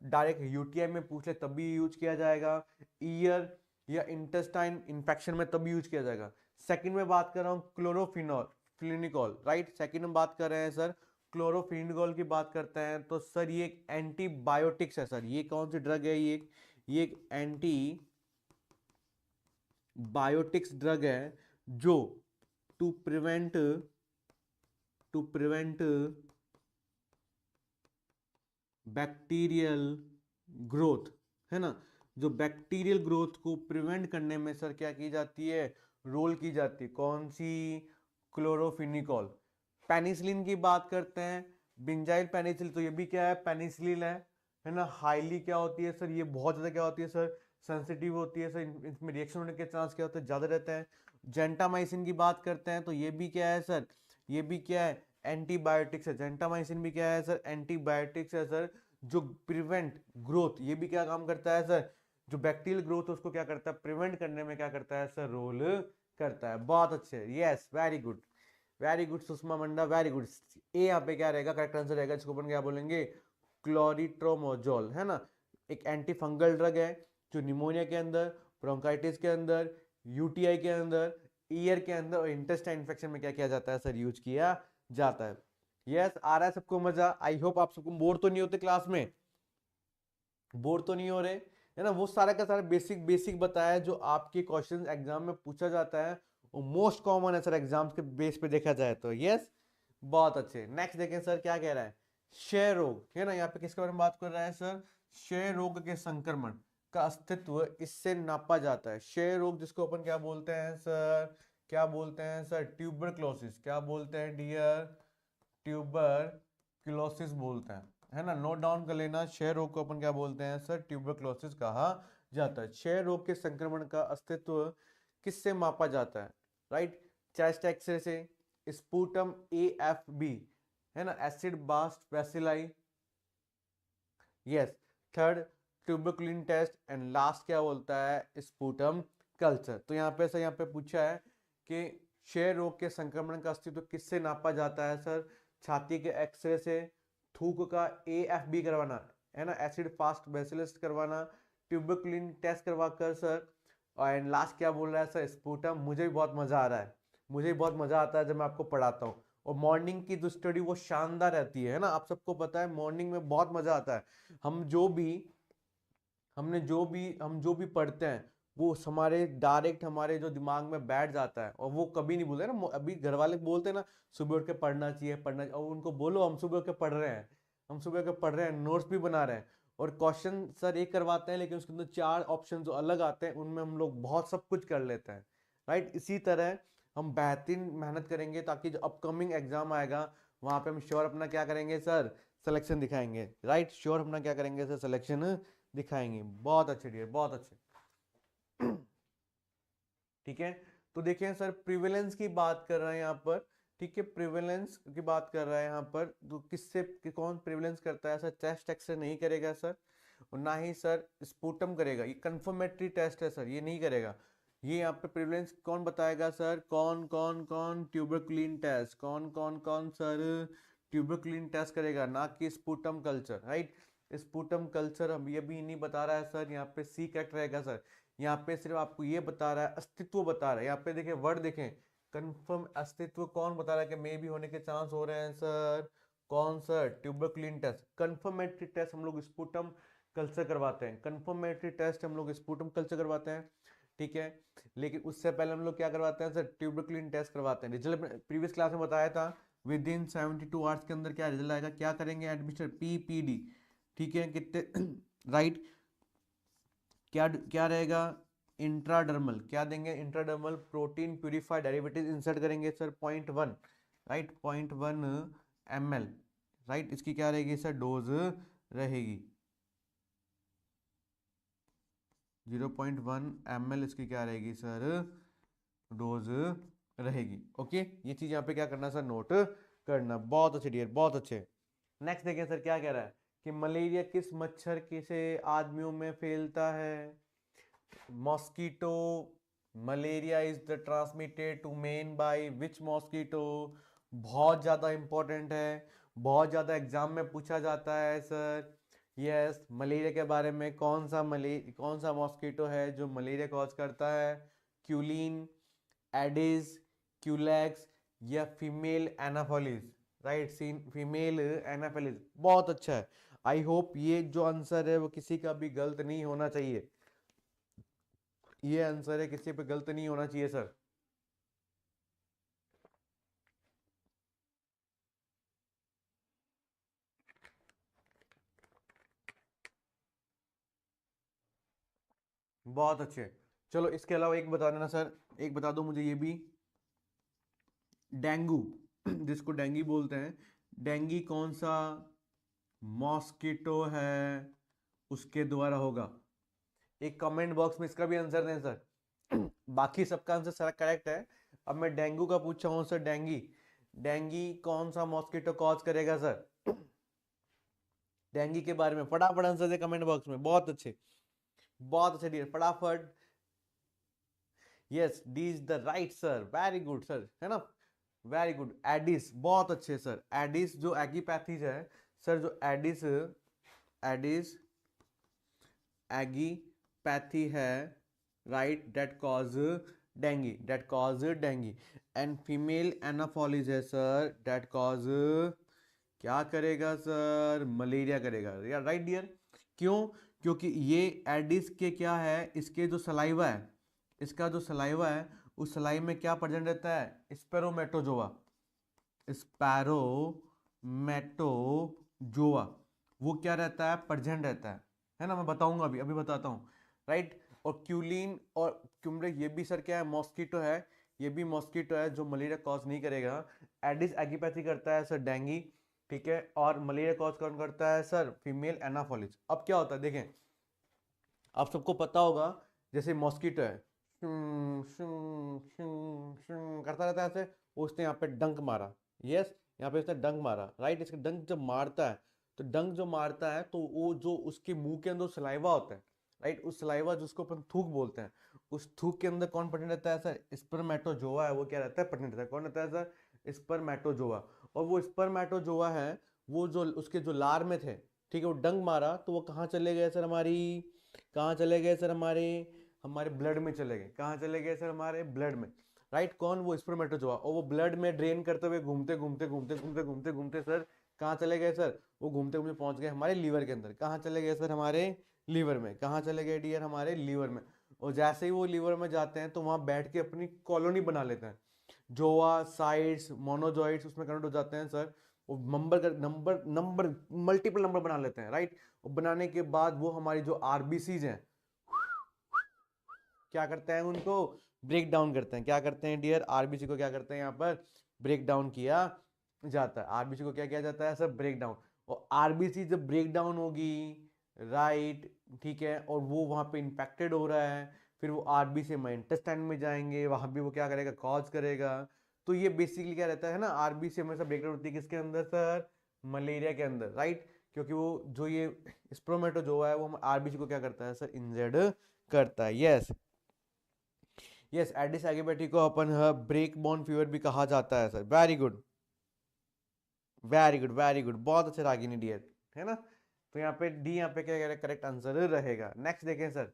डायरेक्ट यूटीआई में पूछ ले तब भी यूज किया जाएगा, ईयर या इंटेस्टाइन इंफेक्शन में तब यूज किया जाएगा। सेकंड में बात कर रहा हूँ क्लोरोफिनॉल, फ्लिनिकॉल, राइट, सेकंड में बात कर रहे हैं सर क्लोरोफिनिकोल की बात करते हैं तो सर ये एक एंटीबायोटिक्स है सर। ये कौन सी ड्रग है? ये एक एंटी बायोटिक्स ड्रग है जो टू प्रिवेंट बैक्टीरियल ग्रोथ, है ना, जो बैक्टीरियल ग्रोथ को प्रिवेंट करने में सर क्या की जाती है, रोल की जाती है। कौन सी? क्लोरोफिनिकोल। पेनिसिलिन की बात करते हैं, बिंजाइल पेनिसिलिन, तो ये भी क्या है, पेनिसिलिन है ना। हाईली क्या होती है सर, ये बहुत ज्यादा क्या होती है सर, सेंसिटिव होती है सर, इसमें रिएक्शन होने के चांस क्या होते हैं, ज्यादा रहते हैं। जेंटामाइसिन की बात करते हैं तो ये भी क्या है सर, ये भी क्या है, एंटीबायोटिक्स है। जेंटामाइसिन भी क्या है सर, एंटीबायोटिक्स है सर, जो प्रिवेंट ग्रोथ, ये भी क्या काम करता है सर, जो बैक्टीरियल ग्रोथ उसको क्या करता है, प्रिवेंट करने में क्या करता है सर, रोल करता है। बहुत अच्छे, yes, very good, very good Sushma Manda, very good. ए यहाँ पे क्या रहेगा, करेक्ट आंसर रहेगा, इसको अपन क्या बोलेंगे, क्लोरिट्रोमोजोल, है ना। एक एंटी फंगल ड्रग है जो निमोनिया के अंदर, ब्रोंकाइटिस के अंदर, यूटीआई के अंदर, ईयर के अंदर और इंटेस्टाइन इन्फेक्शन में क्या किया जाता है सर, यूज किया जाता है। यस, आ रहा है सबको मजा? आई होप आप सबको बोर तो नहीं होते क्लास में, बोर तो नहीं हो रहे, है ना। वो सारा का सारा बेसिक बेसिक बताया जो आपके क्वेश्चन एग्जाम में पूछा जाता है, वो मोस्ट कॉमन है सर एग्जाम्स के बेस पे देखा जाए तो। यस, बहुत अच्छे। नेक्स्ट देखें सर क्या कह रहा है, क्षय रोग, है ना। यहाँ पे किसके बारे में बात कर रहा है सर, क्षय रोग के संक्रमण का अस्तित्व इससे नापा जाता है। क्षय रोग जिसको अपन क्या बोलते हैं सर, क्या बोलते हैं सर, ट्यूबरक्लोसिस, क्या बोलते हैं डियर, ट्यूबरक्लोसिस बोलते हैं, है ना। नोट डाउन कर लेना, क्षय रोग को अपन क्या बोलते हैं सर, ट्यूबरक्लोसिस कहा जाता है। क्षय रोग के संक्रमण का अस्तित्व किससे मापा जाता है, राइट, चेस्ट एक्सरे से, स्पूटम AFB, है ना, acid fast bacilli, yes, third tuberculin test, and last क्या बोलता है, स्पूटम कल्चर। तो यहाँ पे सर, यहाँ पे पूछा है कि क्षय रोग के संक्रमण का अस्तित्व किससे नापा जाता है सर, छाती के एक्सरे से, थूक का AFB करवाना, है ना, एसिड फास्ट बेसिलिस करवाना, ट्यूबरक्लिन टेस्ट करवा कर सर, और लास्ट क्या बोल रहा है सर, स्पूटम। मुझे भी बहुत मजा आ रहा है, मुझे भी बहुत मजा आता है जब मैं आपको पढ़ाता हूँ। और मॉर्निंग की जो स्टडी वो शानदार रहती है ना, आप सबको पता है मॉर्निंग में बहुत मजा आता है। हम जो भी हम जो भी पढ़ते हैं वो हमारे डायरेक्ट हमारे जो दिमाग में बैठ जाता है, और वो कभी नहीं भूलते ना। अभी घर वाले बोलते हैं ना, सुबह उठ के पढ़ना चाहिए, पढ़ना चाहिए, और उनको बोलो हम सुबह उठ के पढ़ रहे हैं, हम सुबह उठ के पढ़ रहे हैं, नोट्स भी बना रहे हैं, और क्वेश्चन सर एक करवाते हैं लेकिन उसके अंदर 4 ऑप्शन जो अलग आते हैं उनमें हम लोग बहुत सब कुछ कर लेते हैं, राइट। इसी तरह हम बेहतरीन मेहनत करेंगे ताकि जो अपकमिंग एग्जाम आएगा वहां पे हम श्योर अपना क्या करेंगे सर, सिलेक्शन दिखाएंगे, राइट, श्योर अपना क्या करेंगे सर, सिलेक्शन दिखाएंगे। बहुत अच्छे डियर, बहुत अच्छे। ठीक है, तो देखें सर, प्रिवेलेंस की बात कर रहे हैं यहाँ पर, ठीक है, प्रिवेलेंस की बात कर रहा है यहाँ पर, तो किससे कौन प्रिवेलेंस करता है सर, चेस्ट एक्सरे नहीं करेगा सर, और ना ही सर स्पूटम करेगा, ये कंफर्मेटरी टेस्ट है सर, ये नहीं करेगा। ये यहाँ पे प्रिवेलेंस कौन बताएगा सर, कौन कौन कौन, ट्यूबरक्लीन टेस्ट, कौन कौन कौन सर, ट्यूबरक्लीन टेस्ट करेगा, ना कि sputum culture, right. Sputum culture हम ये भी नहीं बता रहा है सर, यहाँ पे सी करेक्ट रहेगा सर। यहाँ पे सिर्फ आपको ये बता रहा है, अस्तित्व बता रहा है, यहाँ पे देखें वर्ड देखें, कंफर्म अस्तित्व कौन बता रहा है कि मे भी होने के चांस हो रहे हैं सर, कौन सर, ट्यूबरक्लीन टेस्ट। कंफर्मेटरी टेस्ट हम लोग स्पूटम कल्चर करवाते हैं, कंफर्मेटरी टेस्ट हम लोग स्पूटम कल्चर करवाते हैं, ठीक है। लेकिन उससे पहले हम लोग क्या करवाते हैं सर, ट्यूबरक्लीन टेस्ट करवाते हैं। रिजल्ट प्रीवियस क्लास में बताया था, विद इन 72 आवर्स के अंदर क्या रिजल्ट आएगा, क्या करेंगे एडमिशन, PPD, ठीक है, कितने राइट, क्या क्या रहेगा, इंट्राडर्मल, क्या देंगे, intradermal protein purified derivative insert करेंगे सर, 0.1, राइट, 0.1 ml, राइट, इसकी क्या रहेगी सर, डोज रहेगी 0.1 ml, इसकी क्या रहेगी सर, डोज रहेगी। ओके, ये चीज यहाँ पे क्या करना सर, नोट करना। बहुत अच्छे डियर, बहुत अच्छे। नेक्स्ट देखें सर क्या कह रहा है कि मलेरिया किस मच्छर के से आदमियों में फैलता है, mosquito, malaria is the transmitted to men by which mosquito. बहुत ज्यादा इंपॉर्टेंट है, बहुत ज्यादा एग्जाम में पूछा जाता है सर। यस, मलेरिया के बारे में, कौन सा मॉस्किटो है जो मलेरिया कॉज करता है, क्यूलिन, एडिस, क्यूलैक्स, या फीमेल एनाफोलिस, राइट, सीन फीमेल एनाफेलिस, बहुत अच्छा है। आई होप ये जो आंसर है वो किसी का भी गलत नहीं होना चाहिए, ये आंसर है किसी पे गलत नहीं होना चाहिए सर। बहुत अच्छे। चलो इसके अलावा एक बता देना सर, एक बता दो मुझे ये भी, डेंगू जिसको डेंगी बोलते हैं, डेंगी कौन सा मॉस्किटो है उसके द्वारा होगा? एक कमेंट बॉक्स में इसका भी आंसर दें सर। बाकी सबका आंसर सारा करेक्ट है। अब मैं डेंगू का पूछा हूं सर, डेंगी, डेंगी कौन सा मॉस्किटो कॉज करेगा सर? डेंगी के बारे में फटाफट आंसर दे कमेंट बॉक्स में, बहुत अच्छे डियर, फटाफट। Yes, D is the right sir, very good sir, है ना, वेरी गुड। एडिस, बहुत अच्छे सर, एडिस जो एगीपैथीज है सर, जो एडिस, एडिस एगीपैथी है, right, that cause dengue. And female anopheles है सर, दैट कॉज क्या करेगा सर? मलेरिया करेगा, या राइट डियर। क्यों? क्योंकि ये एडिस के क्या है, इसके जो सलाइवा है, इसका जो सलाइवा है, उस सलाई में क्या प्रेजेंट रहता है? स्पेरोमेटोजोआ, स्पैरोमेटोजोआ, वो क्या रहता है? प्रेजेंट रहता है ना, मैं बताऊंगा, अभी अभी बताता हूँ, राइट। और क्यूलिन और क्यूमरिक, ये भी सर क्या है? मॉस्किटो है, ये भी मॉस्किटो है जो मलेरिया कॉज नहीं करेगा। एडिस एगिपैथी करता है सर डेंगी, ठीक है, और मलेरिया कॉज कौन करता है सर? फीमेल एनाफोलिस। अब क्या होता है देखें, आप सबको पता होगा, जैसे मॉस्किटो है, करता रहता है ऐसे, उसने यहाँ पे डंक मारा, यस, यहाँ पे उसने डंक मारा, राइट। इसका डंक जब मारता है, तो डंक जो मारता है तो वो जो उसके मुंह के अंदर सलाइवा होता है, राइट, उस सलाइवा जिसको अपन थूक बोलते हैं, उस थूक के अंदर कौन प्रेजेंट रहता है सर? स्पर्मेटोजोआ है, वो क्या रहता है? प्रेजेंट रहता है। कौन रहता है सर? स्पर्मेटोजोआ। और वो स्पर्मेटोजोआ है, वो जो उसके जो लार में थे, ठीक है, वो डंक मारा तो वो कहाँ चले गए सर? हमारी कहाँ चले गए सर? हमारे हमारे ब्लड में चले गए। कहाँ चले गए सर? हमारे ब्लड में, राइट। कौन? वो स्पर्मेटोजोआ। और वो ब्लड में ड्रेन करते हुए घूमते घूमते घूमते घूमते घूमते घूमते सर कहाँ चले गए सर? वो घूमते घूमते पहुंच गए हमारे लीवर के अंदर। कहाँ चले गए सर? हमारे लीवर में। कहाँ चले गए डियर? हमारे लीवर में। और जैसे ही वो लीवर में जाते हैं तो वहां बैठ के अपनी कॉलोनी बना लेते हैं, जोआ साइड्स मोनोजॉइड्स उसमें कन्वर्ट हो जाते हैं सर। वो नंबर नंबर मल्टीपल नंबर बना लेते हैं, राइट। और बनाने के बाद वो हमारी जो आरबीसीज हैं, क्या करते हैं? उनको ब्रेक डाउन करते हैं। क्या करते हैं डियर? आरबीसी को क्या करते हैं यहाँ पर? ब्रेक डाउन किया जाता है। आरबीसी को क्या किया जाता है सर? Break down. और आरबीसी जब ब्रेक डाउन होगी, राइट, ठीक है, और वो वहां पे इंफेक्टेड हो रहा है, फिर वो आरबीसी में इंटेस्टाइन में जाएंगे, वहां भी वो क्या करेगा? कॉज करेगा। तो ये बेसिकली क्या रहता है ना, आरबीसी हमेशा ब्रेक डाउन होती है किसके अंदर सर? मलेरिया के अंदर, राइट। क्योंकि वो जो ये स्प्रोमेटोजोआ है वो आरबीसी को क्या करता है सर? इंजर्ड करता है, यस। यस, एडिस एगिबेटी को अपन ब्रेक बोन फीवर भी कहा जाता है sir, very good, very good, very good, बहुत अच्छे रागिनी डियर, है ना। तो यहाँ पे डी, यहाँ पे क्या करेक्ट आंसर रहेगा। नेक्स्ट देखें सर,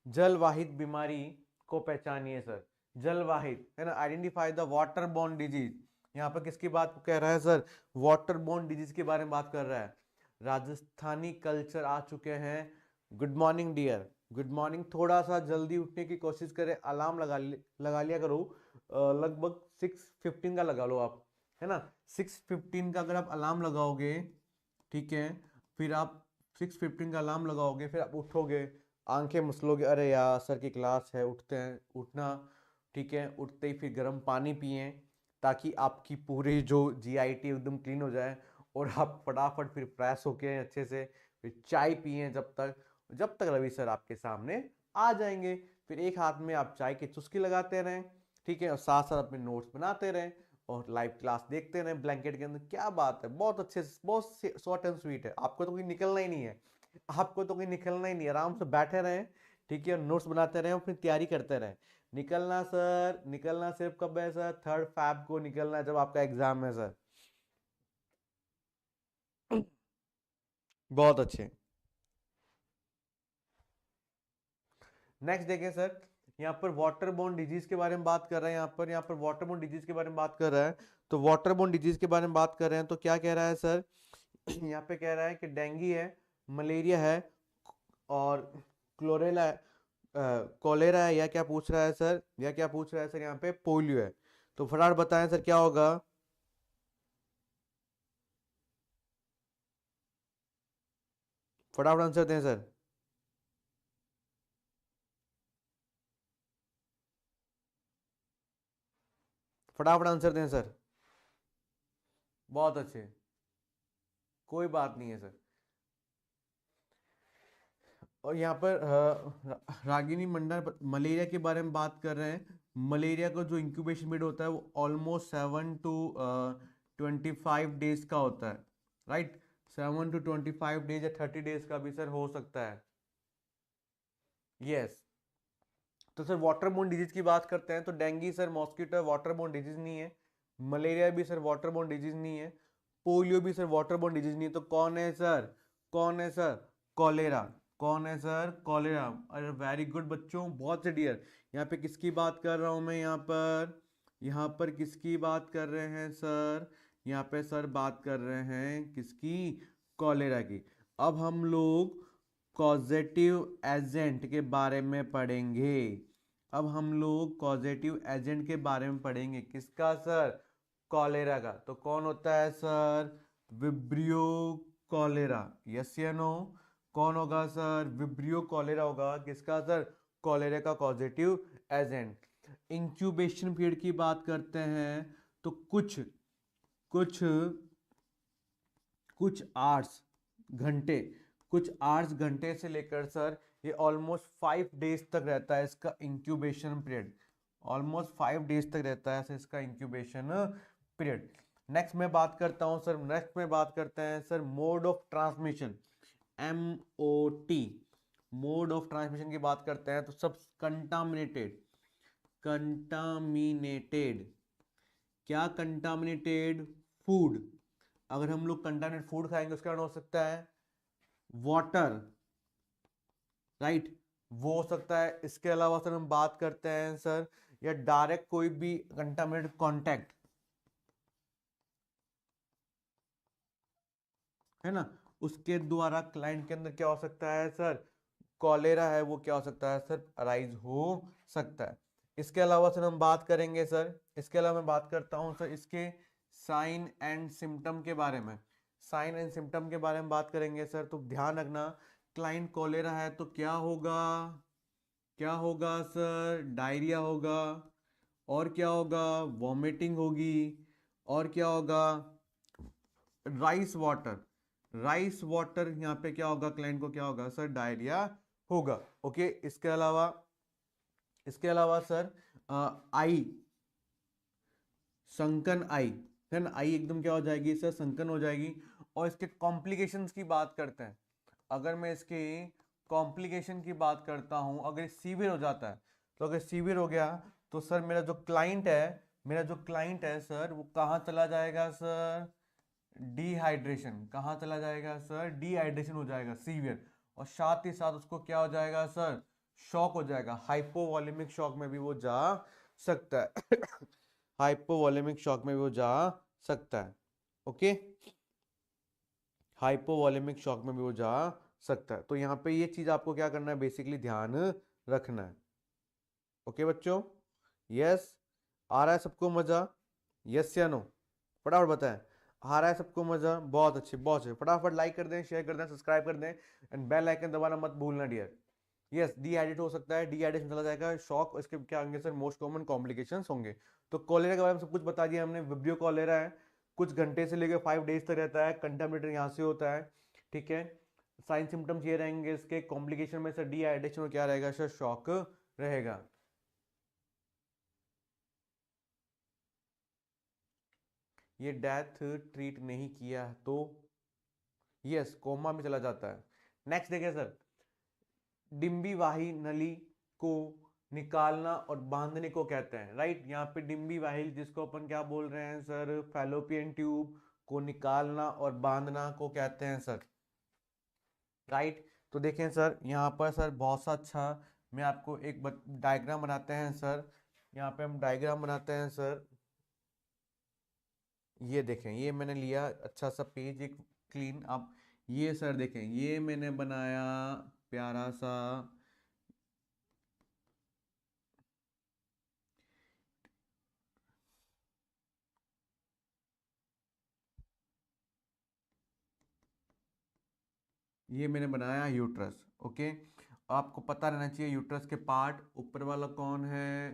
जलवाहित बीमारी को पहचानिए सर। जलवाहित, है ना, identify the water borne disease. यहाँ पर किसकी बात को कह रहा है सर? वाटर बोर्न डिजीज के बारे में बात कर रहा है। राजस्थानी कल्चर आ चुके हैं। Good morning dear, good morning. थोड़ा सा जल्दी उठने की कोशिश करें, अलार्म लगा लिया करो। लगभग 6:15 का लगा लो आप, है ना। 6:15 का अगर आप अलार्म लगाओगे, ठीक है, फिर आप 6:15 का अलार्म लगाओगे, फिर आप उठोगे, आंखें मसलोगे, अरे यार सर की क्लास है, उठते हैं, उठना, ठीक है, उठते ही फिर गर्म पानी पिए, ताकि आपकी पूरी जो जीआईटी एकदम क्लीन हो जाए, और आप फटाफट फिर फ्रेश होके अच्छे से फिर चाय पिए, जब तक रवि सर आपके सामने आ जाएंगे। फिर एक हाथ में आप चाय की चुस्की लगाते रहें, ठीक है, और साथ साथ अपने नोट्स बनाते रहें, और लाइव क्लास देखते रहें ब्लैंकेट के अंदर। क्या बात है, बहुत अच्छे से, बहुत शॉर्ट एंड स्वीट है। आपको तो कहीं निकलना ही नहीं है, आपको तो कहीं निकलना ही नहीं है, आराम से बैठे रहें, ठीक है, नोट्स बनाते रहें, अपनी तैयारी करते रहें। निकलना सर, निकलना सिर्फ कब है सर? 3 फैब को निकलना है, जब आपका एग्जाम है सर। बहुत अच्छे। नेक्स्ट देखें सर, यहाँ पर वाटर बोर्न डिजीज के बारे में बात कर रहे हैं, यहाँ पर वाटर बोर्न डिजीज के बारे में बात कर रहा है। तो वाटर बोर्न डिजीज के बारे में बात कर रहे हैं तो क्या कह रहा है सर, यहाँ पे कह रहा है कि डेंगू है, मलेरिया है और क्लोरेला है, कॉलेरा है, या क्या पूछ रहा है सर, या क्या पूछ रहा है सर, यहाँ पे पोलियो है। तो फटाफट बताएं सर क्या होगा। फटाफट आंसर दें सर। फटाफट आंसर दें सर। बहुत अच्छे, कोई बात नहीं है सर। और यहाँ पर रागिनी मंडल मलेरिया के बारे में बात कर रहे हैं। मलेरिया का जो इंक्यूबेशन पीरियड होता है वो ऑलमोस्ट 7 to 25 डेज का होता है, राइट। 7 to 25 डेज या 30 डेज का भी सर हो सकता है। यस। तो सर वाटर बोर्न डिजीज की बात करते हैं तो dengue sir mosquito water borne disease नहीं है, मलेरिया भी सर वाटर बोर्न डिजीज नहीं है, पोलियो भी सर वाटर बोर्न डिजीज नहीं है। तो कौन है सर, कौन है सर, कॉलेरा। कौन है सर, कॉलेरा। अरे वेरी गुड बच्चों, बहुत से डियर। यहाँ पे किसकी बात कर रहा हूँ मैं, यहाँ पर किसकी बात कर रहे हैं सर, यहाँ पे सर बात कर रहे हैं किसकी, कॉलेरा की। अब हम लोग कॉजेटिव एजेंट के बारे में पढ़ेंगे। अब हम लोग कॉजेटिव एजेंट के बारे में पढ़ेंगे, किसका सर, कॉलेरा का। तो कौन होता है सर, विब्रियो कॉलेरा, यस या नो। कौन होगा सर, विब्रियो कॉलेरा होगा किसका सर, कॉलेरा का कॉजेटिव एजेंट। इंक्यूबेशन पीरियड की बात करते हैं तो कुछ कुछ कुछ आवर्स घंटे, कुछ आवर्स घंटे से लेकर सर ये ऑलमोस्ट 5 डेज तक रहता है इसका इंक्यूबेशन पीरियड। ऑलमोस्ट 5 डेज तक रहता है इसका इंक्यूबेशन पीरियड। नेक्स्ट में बात करता हूं सर, नेक्स्ट में बात करते हैं sir mode of transmission, MOT। Mode of transmission की बात करते हैं तो सब कंटामिनेटेड, कंटामिनेटेड, क्या कंटामिनेटेड फूड। अगर हम लोग कंटामिनेटेड फूड खाएंगे उसका कारण हो सकता है वाटर, राइट, वो हो सकता है। इसके अलावा सर हम बात करते हैं सर या डायरेक्ट कोई भी कंटामिनेटेड कांटेक्ट, है ना, उसके द्वारा क्लाइंट के अंदर क्या हो सकता है सर, कॉलेरा है वो क्या हो सकता है सर, अराइज हो सकता है। इसके अलावा सर हम बात करेंगे सर, इसके अलावा मैं बात करता हूं सर इसके साइन एंड सिम्टम के बारे में। साइन एंड सिम्टम के बारे में बात करेंगे सर तो ध्यान रखना, क्लाइंट कॉलेरा है तो क्या होगा, क्या होगा सर, डायरिया होगा, और क्या होगा, वॉमिटिंग होगी, और क्या होगा, राइस वाटर, राइस वाटर यहाँ पे क्या होगा, क्लाइंट को क्या होगा सर, डायरिया होगा। ओके। इसके अलावा सर आई, संकन आई, है ना, आई एकदम क्या हो जाएगी सर, संकन हो जाएगी। और इसके कॉम्प्लिकेशंस की बात करते हैं, अगर मैं इसके कॉम्प्लिकेशन की बात करता हूं, अगर सीवियर हो जाता है तो अगर सीवियर हो गया तो सर मेरा जो क्लाइंट है सर वो कहाँ चला जाएगा सर, डिहाइड्रेशन, कहाँ चला जाएगा सर, डिहाइड्रेशन हो जाएगा सीवियर। और साथ ही साथ उसको क्या हो जाएगा सर, शॉक हो जाएगा, हाइपोवॉलेमिक शॉक में भी वो जा सकता है। हाइपोवॉलेमिक शॉक में भी वो जा सकता है। ओके, हाइपोवॉलेमिक शॉक में भी वो जा सकता है। तो यहाँ पे ये चीज आपको क्या करना है, बेसिकली ध्यान रखना है। ओके बच्चों, यस, आ रहा है सबको मजा, यस या नो, फटाफट बताएं। आ रहा है सबको मजा, बहुत अच्छे, बहुत अच्छे। फटाफट लाइक कर दें, शेयर कर दें, सब्सक्राइब कर दें एंड बेल आइकन दबाना मत भूलना डियर। यस, डीहाइड्रेट हो सकता है, डीहाइड्रेशन चला जाएगा, शॉक, इसके क्या होंगे सर, मोस्ट कॉमन कॉम्प्लिकेशंस होंगे। तो कॉलेरा के बारे में सब कुछ बता दिया हमने। विब्रियो कॉलेरा है, कुछ घंटे से लेकर 5 डेज तक रहता है, कंटामिनेटेड यहाँ से होता है, ठीक है। साइन सिम्टम्स ये रहेंगे इसके, कॉम्प्लिकेशन में सर डीहाइड्रेशन और क्या रहेगा सर, शॉक रहेगा। ये डेथ ट्रीट नहीं किया तो यस कोमा में चला जाता है। नेक्स्ट देखिए सर, डिम्बी वाही नली को निकालना और बांधने को कहते हैं, राइट। यहाँ पे डिम्बी वाहिल जिसको अपन क्या बोल रहे हैं सर, फैलोपियन ट्यूब को निकालना और बांधना को कहते हैं सर, राइट। तो देखें सर यहाँ पर सर बहुत सा अच्छा मैं आपको एक डायग्राम बनाते हैं सर, यहाँ पे हम डायग्राम बनाते हैं सर। ये देखें, ये मैंने लिया अच्छा सा पेज एक क्लीन। आप ये सर देखें, ये मैंने बनाया प्यारा सा, ये मैंने बनाया यूट्रस। ओके, आपको पता रहना चाहिए यूट्रस के पार्ट, ऊपर वाला कौन है,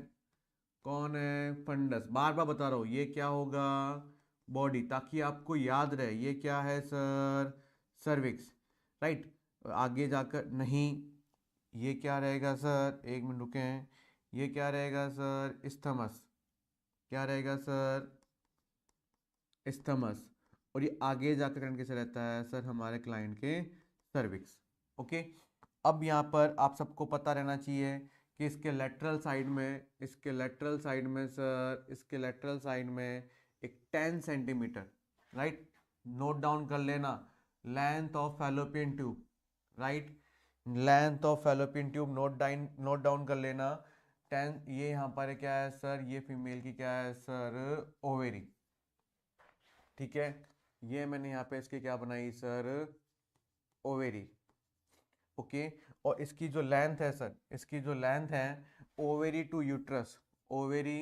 कौन है, फंडस। बार बार बता रहा हूँ ये क्या होगा, बॉडी, ताकि आपको याद रहे ये क्या है सर, सर्विक्स, राइट। आगे जाकर नहीं, ये क्या रहेगा सर, एक मिनट रुकें, ये क्या रहेगा सर, इस्थमस, क्या रहेगा सर, इस्थमस। और ये आगे जाकर करंट कैसे रहता है सर, हमारे क्लाइंट के सर्विक्स। ओके, अब यहाँ पर आप सबको पता रहना चाहिए कि इसके लेटरल साइड में, इसके लेटरल साइड में सर, इसके लेटरल साइड में एक 10 सेंटीमीटर, राइट, नोट डाउन कर लेना, length of fallopian tube, right, length of fallopian tube note down कर लेना 10। ये यहाँ पर क्या है सर, ये फीमेल की क्या है सर, ओवेरी, ठीक है। ये मैंने यहाँ पे इसकी क्या बनाई सर, ओवेरी। ओके, और इसकी जो लेंथ है सर, इसकी जो लेंथ है ovary to uterus, ovary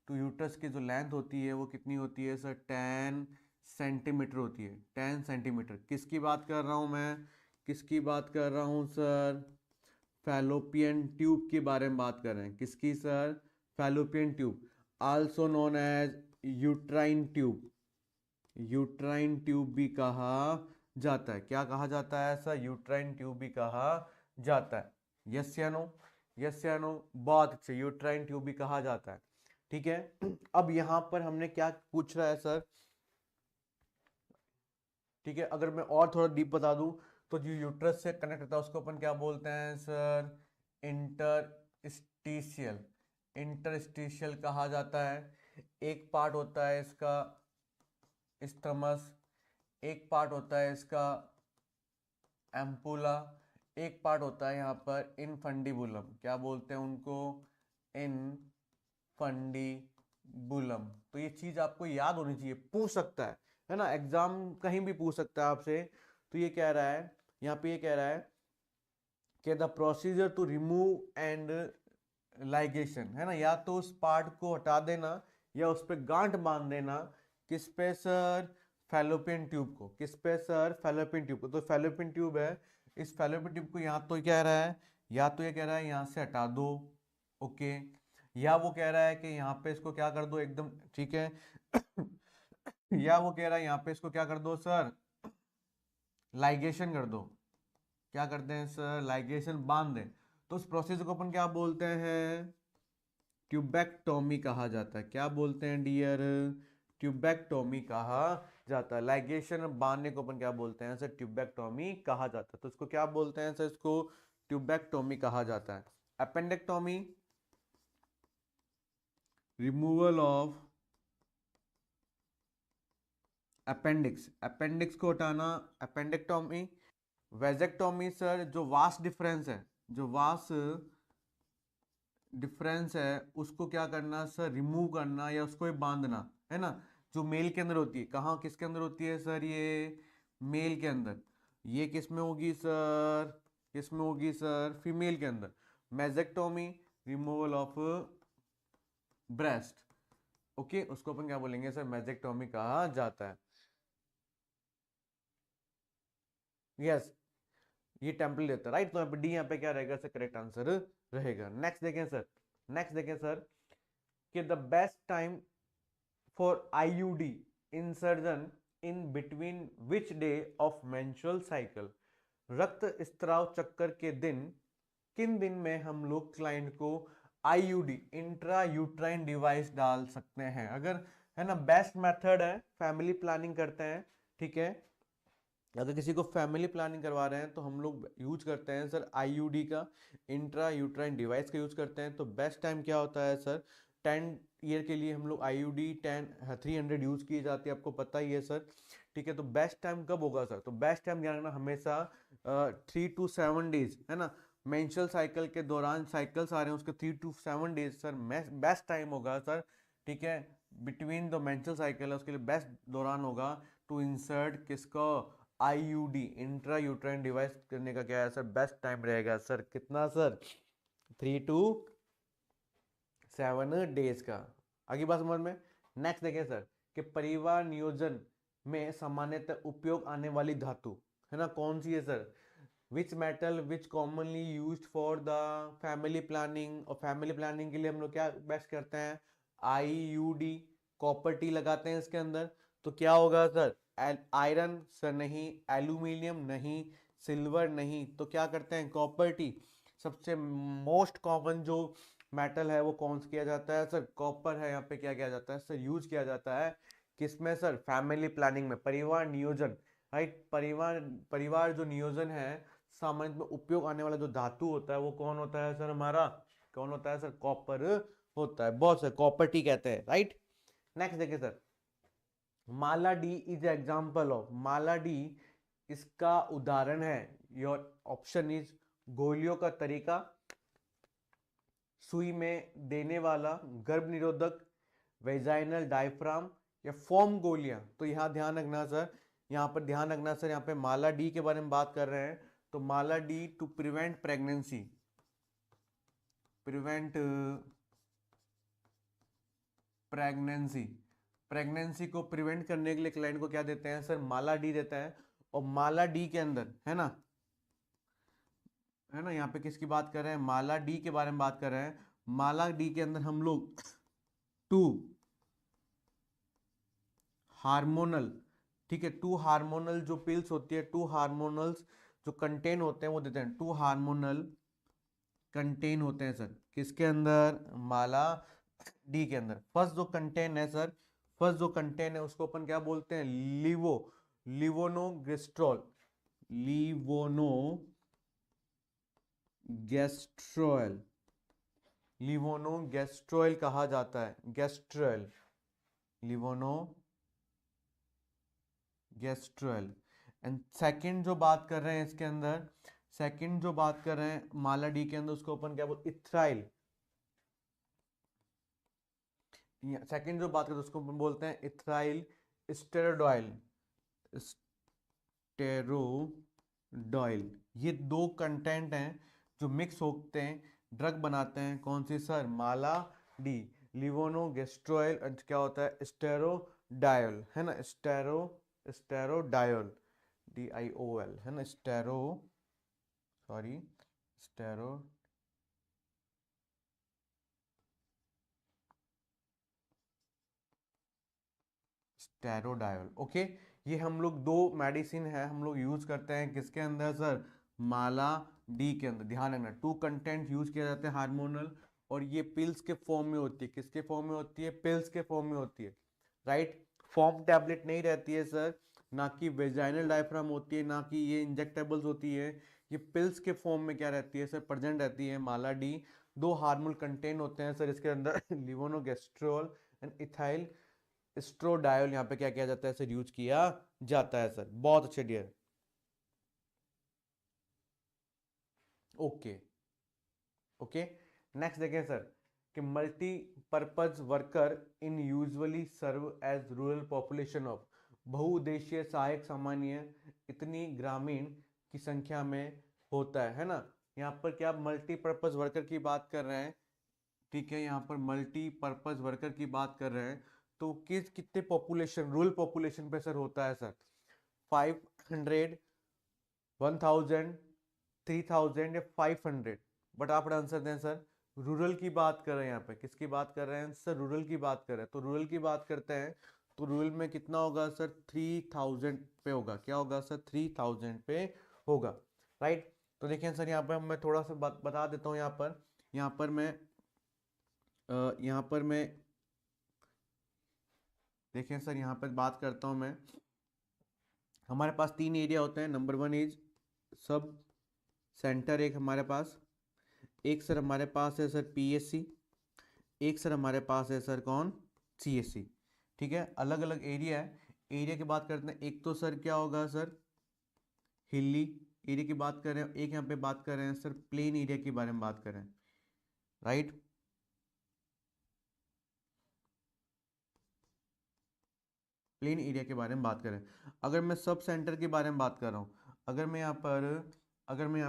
to uterus की जो लेंथ होती है वो कितनी होती है सर, 10 सेंटीमीटर होती है, 10 सेंटीमीटर। किसकी बात कर रहा हूँ मैं, किसकी बात कर रहा हूँ सर, फैलोपियन ट्यूब के बारे में बात कर रहे हैं। किसकी sir, fallopian tube, also known as uterine tube, uterine tube भी कहा जाता है। क्या कहा जाता है सर, यूट्राइन ट्यूब भी कहा जाता है। यस या नो, यस या नो, बहुत अच्छे, यूट्राइन ट्यूब भी कहा जाता है, ठीक है। अब यहाँ पर हमने क्या पूछ रहा है सर, ठीक है, अगर मैं और थोड़ा डीप बता दूं तो जो यूट्रस से कनेक्ट होता है उसको अपन क्या बोलते हैं सर, इंटरस्टिशियल, इंटरस्टिशियल कहा जाता है। एक पार्ट होता है इसका स्टमस, एक पार्ट होता है इसका एम्पुला, एक पार्ट होता है यहाँ पर इनफंडिबुलम, क्या बोलते हैं उनको, इनफंडिबुलम। तो ये चीज आपको याद होनी चाहिए, पूछ सकता है ना, एग्जाम कहीं भी पूछ सकता है आपसे। तो ये कह रहा है, यहाँ पे ये कह रहा है कि the procedure to remove and ligation, है ना, या तो उस पार्ट को हटा देना या उस पर गांठ बांध देना। किस पे सर, फैलोपियन ट्यूब को, किस पे सर, फैलोपियन ट्यूब को। तो फैलोपियन ट्यूब है, इस फैलोपियन ट्यूब को यहाँ तो कह रहा है, या तो ये कह रहा है यहाँ से हटा दो, ओके, या वो कह रहा है कि यहाँ पे इसको क्या कर दो एकदम, ठीक है, या वो कह रहा है यहाँ पे इसको क्या कर दो सर, लाइगेशन कर दो, क्या करते हैं सर, लाइगेशन बांध दें। तो उस प्रोसेस को अपन क्या बोलते हैं, ट्यूबेक्टोमी कहा जाता है। क्या बोलते हैं डियर, ट्यूबेक्टोमी कहा जाता है। लाइगेशन बांधने को अपन क्या बोलते हैं सर, ट्यूबेक्टोमी कहा जाता है। तो इसको क्या बोलते हैं सर, इसको ट्यूबेक्टोमी कहा जाता है। Appendectomy, removal of appendix, appendix को हटाना, अपेंडेक्टोमी। वेजेक्टोमी सर, जो वास्ट डिफरेंस है, जो वास्ट डिफरेंस है उसको क्या करना सर, रिमूव करना या उसको ही बांधना, है ना, जो मेल के अंदर होती है। कहाँ, किसके अंदर होती है सर, ये मेल के अंदर। ये किस में होगी सर, किस में होगी सर, फीमेल के अंदर। मेजेक्टोमी, रिमूवल ऑफ ब्रेस्ट, ओके, उसको अपन क्या बोलेंगे सर, मेजेक्टोमी कहा जाता है। यस, ये टेम्पल देता है, राइट। तो यहाँ पे डी, यहाँ पे क्या रहेगा सर, करेक्ट आंसर रहेगा। नेक्स्ट देखें सर, नेक्स्ट देखें सर कि the best time for IUD insertion in between which day of menstrual cycle, रक्त स्त्राव चक्कर के दिन, किन दिन में हम लोग क्लाइंट को आईयूडी, इंट्रा यूट्राइन डिवाइस डाल सकते हैं। अगर, है ना, बेस्ट मेथड है, फैमिली प्लानिंग करते हैं, ठीक है, अगर किसी को फैमिली प्लानिंग करवा रहे हैं तो हम लोग यूज करते हैं सर आईयूडी का, इंट्रा यूट्राइन डिवाइस का यूज करते हैं। तो बेस्ट टाइम क्या होता है सर, 10 ईयर के लिए हम लोग आईयूडी 300 यूज की जाती है, आपको पता ही है सर, ठीक है। तो बेस्ट टाइम कब होगा सर, तो बेस्ट टाइम ध्यान रखना हमेशा 3 to 7 डेज, है ना, मेंस्ट्रुअल साइकिल के दौरान साइकिल्स आ रहे हैं उसके 3 to 7 days sir best time होगा सर, ठीक है, बिटवीन द मेंस्ट्रुअल साइकिल है उसके लिए बेस्ट दौरान होगा टू इंसर्ट किसको, आईयूडी इंट्रा यूट्राइन डिवाइस करने का क्या है सर, बेस्ट टाइम रहेगा सर, कितना सर, 3 to 7 डेज का। आगे बात समझ में। नेक्स्ट देखें सर कि परिवार नियोजन में सामान्यतः उपयोग आने वाली धातु है ना, कौन सी है sir, which metal which commonly used for the family planning, और फैमिली प्लानिंग के लिए हम लोग क्या बेस्ट करते हैं, आईयूडी, कॉपर टी लगाते हैं इसके अंदर, तो क्या होगा सर, आयरन सर नहीं, एल्यूमिनियम नहीं, सिल्वर नहीं, तो क्या करते हैं कॉपर टी। सबसे मोस्ट कॉमन जो मेटल है वो कौन सा किया जाता है सर, कॉपर है, यहाँ पे क्या किया जाता है सर, यूज किया जाता है किसमें सर, फैमिली प्लानिंग में, परिवार नियोजन, राइट, परिवार जो नियोजन है सामान्य में उपयोग आने वाला जो धातु होता है वो कौन होता है सर, हमारा कौन होता है सर, कॉपर होता है, बहुत सर कॉपर टी कहते हैं, राइट। नेक्स्ट देखिए sir, Mala D is example of, Mala D इसका उदाहरण है, योर ऑप्शन इज गोलियों का तरीका, सुई में देने वाला, गर्भ निरोधक, वेजाइनल डायफ्राम, या फॉर्म गोलियां। तो यहाँ ध्यान रखना सर, यहाँ पर ध्यान रखना सर, यहाँ पे माला डी के बारे में बात कर रहे हैं, तो Mala D to prevent pregnancy, prevent pregnancy, pregnancy को प्रिवेंट करने के लिए क्लाइंट को क्या देते हैं सर, माला डी देता है। और माला डी के अंदर है ना, यहाँ पे किसकी बात कर रहे हैं, माला डी के बारे में बात कर रहे हैं, माला डी के अंदर हम लोग टू हार्मोनल, ठीक है, टू हार्मोनल जो पिल्स होती है, टू हार्मोनल्स जो कंटेन होते हैं वो देते हैं, टू हार्मोनल कंटेन होते हैं सर किसके अंदर, माला डी के अंदर। फर्स्ट जो कंटेन है सर, फर्स्ट जो कंटेन है उसको अपन क्या बोलते हैं, लिवोनोगेस्ट्रॉल, लिवोनोगेस्ट्रॉल, लिवोनोगेस्ट्रॉल कहा जाता है, गेस्ट्रॉल, लिवोनोगेस्ट्रॉल। एंड सेकंड जो बात कर रहे हैं इसके अंदर, सेकंड जो बात कर रहे हैं माला डी के अंदर उसको अपन क्या बोलते, इथ्राइल, सेकंड जो बात करते हैं उसको अपन बोलते हैं इथ्राइल स्टेरोडॉयल, स्टेरोडॉयल। ये दो कंटेंट हैं जो मिक्स होते हैं, ड्रग बनाते हैं, कौन सी सर, माला डी, लिवोनोगेस्ट्रॉयल, क्या होता है स्टेरोडायल, है ना, स्टेरोडायल, DIOL, है ना, स्टेरो स्टेरोडायल, ओके। ये हम लोग दो मेडिसिन है हम लोग यूज करते हैं किसके अंदर सर, माला डी के अंदर। ध्यान रखना टू कंटेंट यूज किया जाता है हार्मोनल, और ये पिल्स के फॉर्म में होती है, किसके फॉर्म में होती है, पिल्स के फॉर्म में होती है, राइट, फॉर्म टैबलेट नहीं रहती है सर, ना कि वेजाइनल डायफ्राम होती है, ना कि ये इंजेक्टेबल्स होती है, ये पिल्स के फॉर्म में क्या रहती है सर, प्रेजेंट रहती है माला डी। दो हार्मोन कंटेन होते हैं सर इसके अंदर, लिवोनोगेस्ट्रॉल एंड इथाइल स्ट्रोडायोल, यहाँ पे क्या किया जाता है सर, यूज किया जाता है सर, बहुत अच्छे डियर, ओके ओके। नेक्स्ट देखें सर कि multipurpose worker in usually serve as rural population of, बहुउद्देशीय सहायक सामान्य इतनी ग्रामीण की संख्या में होता है ना। यहाँ पर क्या मल्टीपर्पज वर्कर की बात कर रहे हैं, ठीक है, यहाँ पर मल्टीपर्पज वर्कर की बात कर रहे हैं, तो कितने पॉपुलेशन, रूरल पॉपुलेशन पे सर होता है सर, 500, 1000, 3000 या 500, बट आप आंसर दें सर, रूरल की बात कर रहे हैं, यहाँ पे किसकी बात कर रहे हैं सर, रूरल की बात कर रहे हैं, तो रूरल की बात करते हैं तो रूरल में कितना होगा सर, 3000 पे होगा, क्या होगा सर, 3000 पे होगा, राइट। तो देखिए सर यहाँ पर मैं थोड़ा सा बता देता हूँ, यहाँ पर मैं देखें सर, यहाँ पर बात करता हूँ मैं, हमारे पास 3 एरिया होते हैं, नंबर 1 इज सब सेंटर, एक हमारे पास, एक सर हमारे पास है सर PSC, एक सर हमारे पास है सर कौन, CSC, ठीक है, अलग अलग एरिया है। एरिया की बात करते हैं, एक तो सर क्या होगा सर, हिली, एरिया की बात कर रहे हैं, एक यहाँ पे बात कर रहे हैं सर प्लेन एरिया के बारे में बात कर रहे हैं, राइट। प्लेन एरिया के बारे में बात करें, अगर मैं सब सेंटर के बारे में बात कर रहा हूँ, अगर मैं यहाँ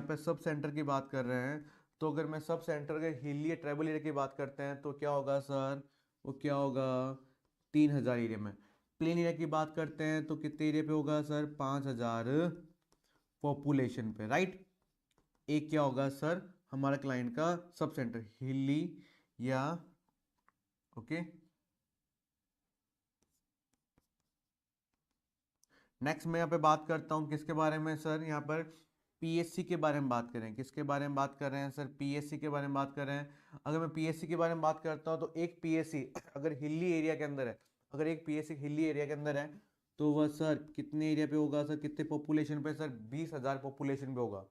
पर सब सेंटर की बात कर रहे हैं, तो अगर मैं सब सेंटर के हिली या ट्राइबल एरिया की बात करते हैं तो क्या होगा सर, वो क्या होगा 3000 एरिया में। प्लेन एरिया की बात करते हैं तो कितने एरिया पे होगा सर, 5000 पॉपुलेशन पे, राइट। एक क्या होगा सर हमारा क्लाइंट का सब सेंटर हिली या ओके। नेक्स्ट मैं यहाँ पे बात करता हूँ किसके बारे में सर, यहाँ पर पीएससी के बारे में बात करें, किसके बारे में बात कर रहे हैं सर, पीएससी के बारे में बात कर रहे हैं। अगर मैं पीएससी के बारे में बात करता हूँ तो एक पीएससी अगर हिली एरिया के अंदर है, अगर एक पीएससी हिली एरिया के अंदर है तो वह सर कितने एरिया पे होगा सर, कितने पॉपुलेशन पे सर, 20000 पॉपुलेशन पे होगा।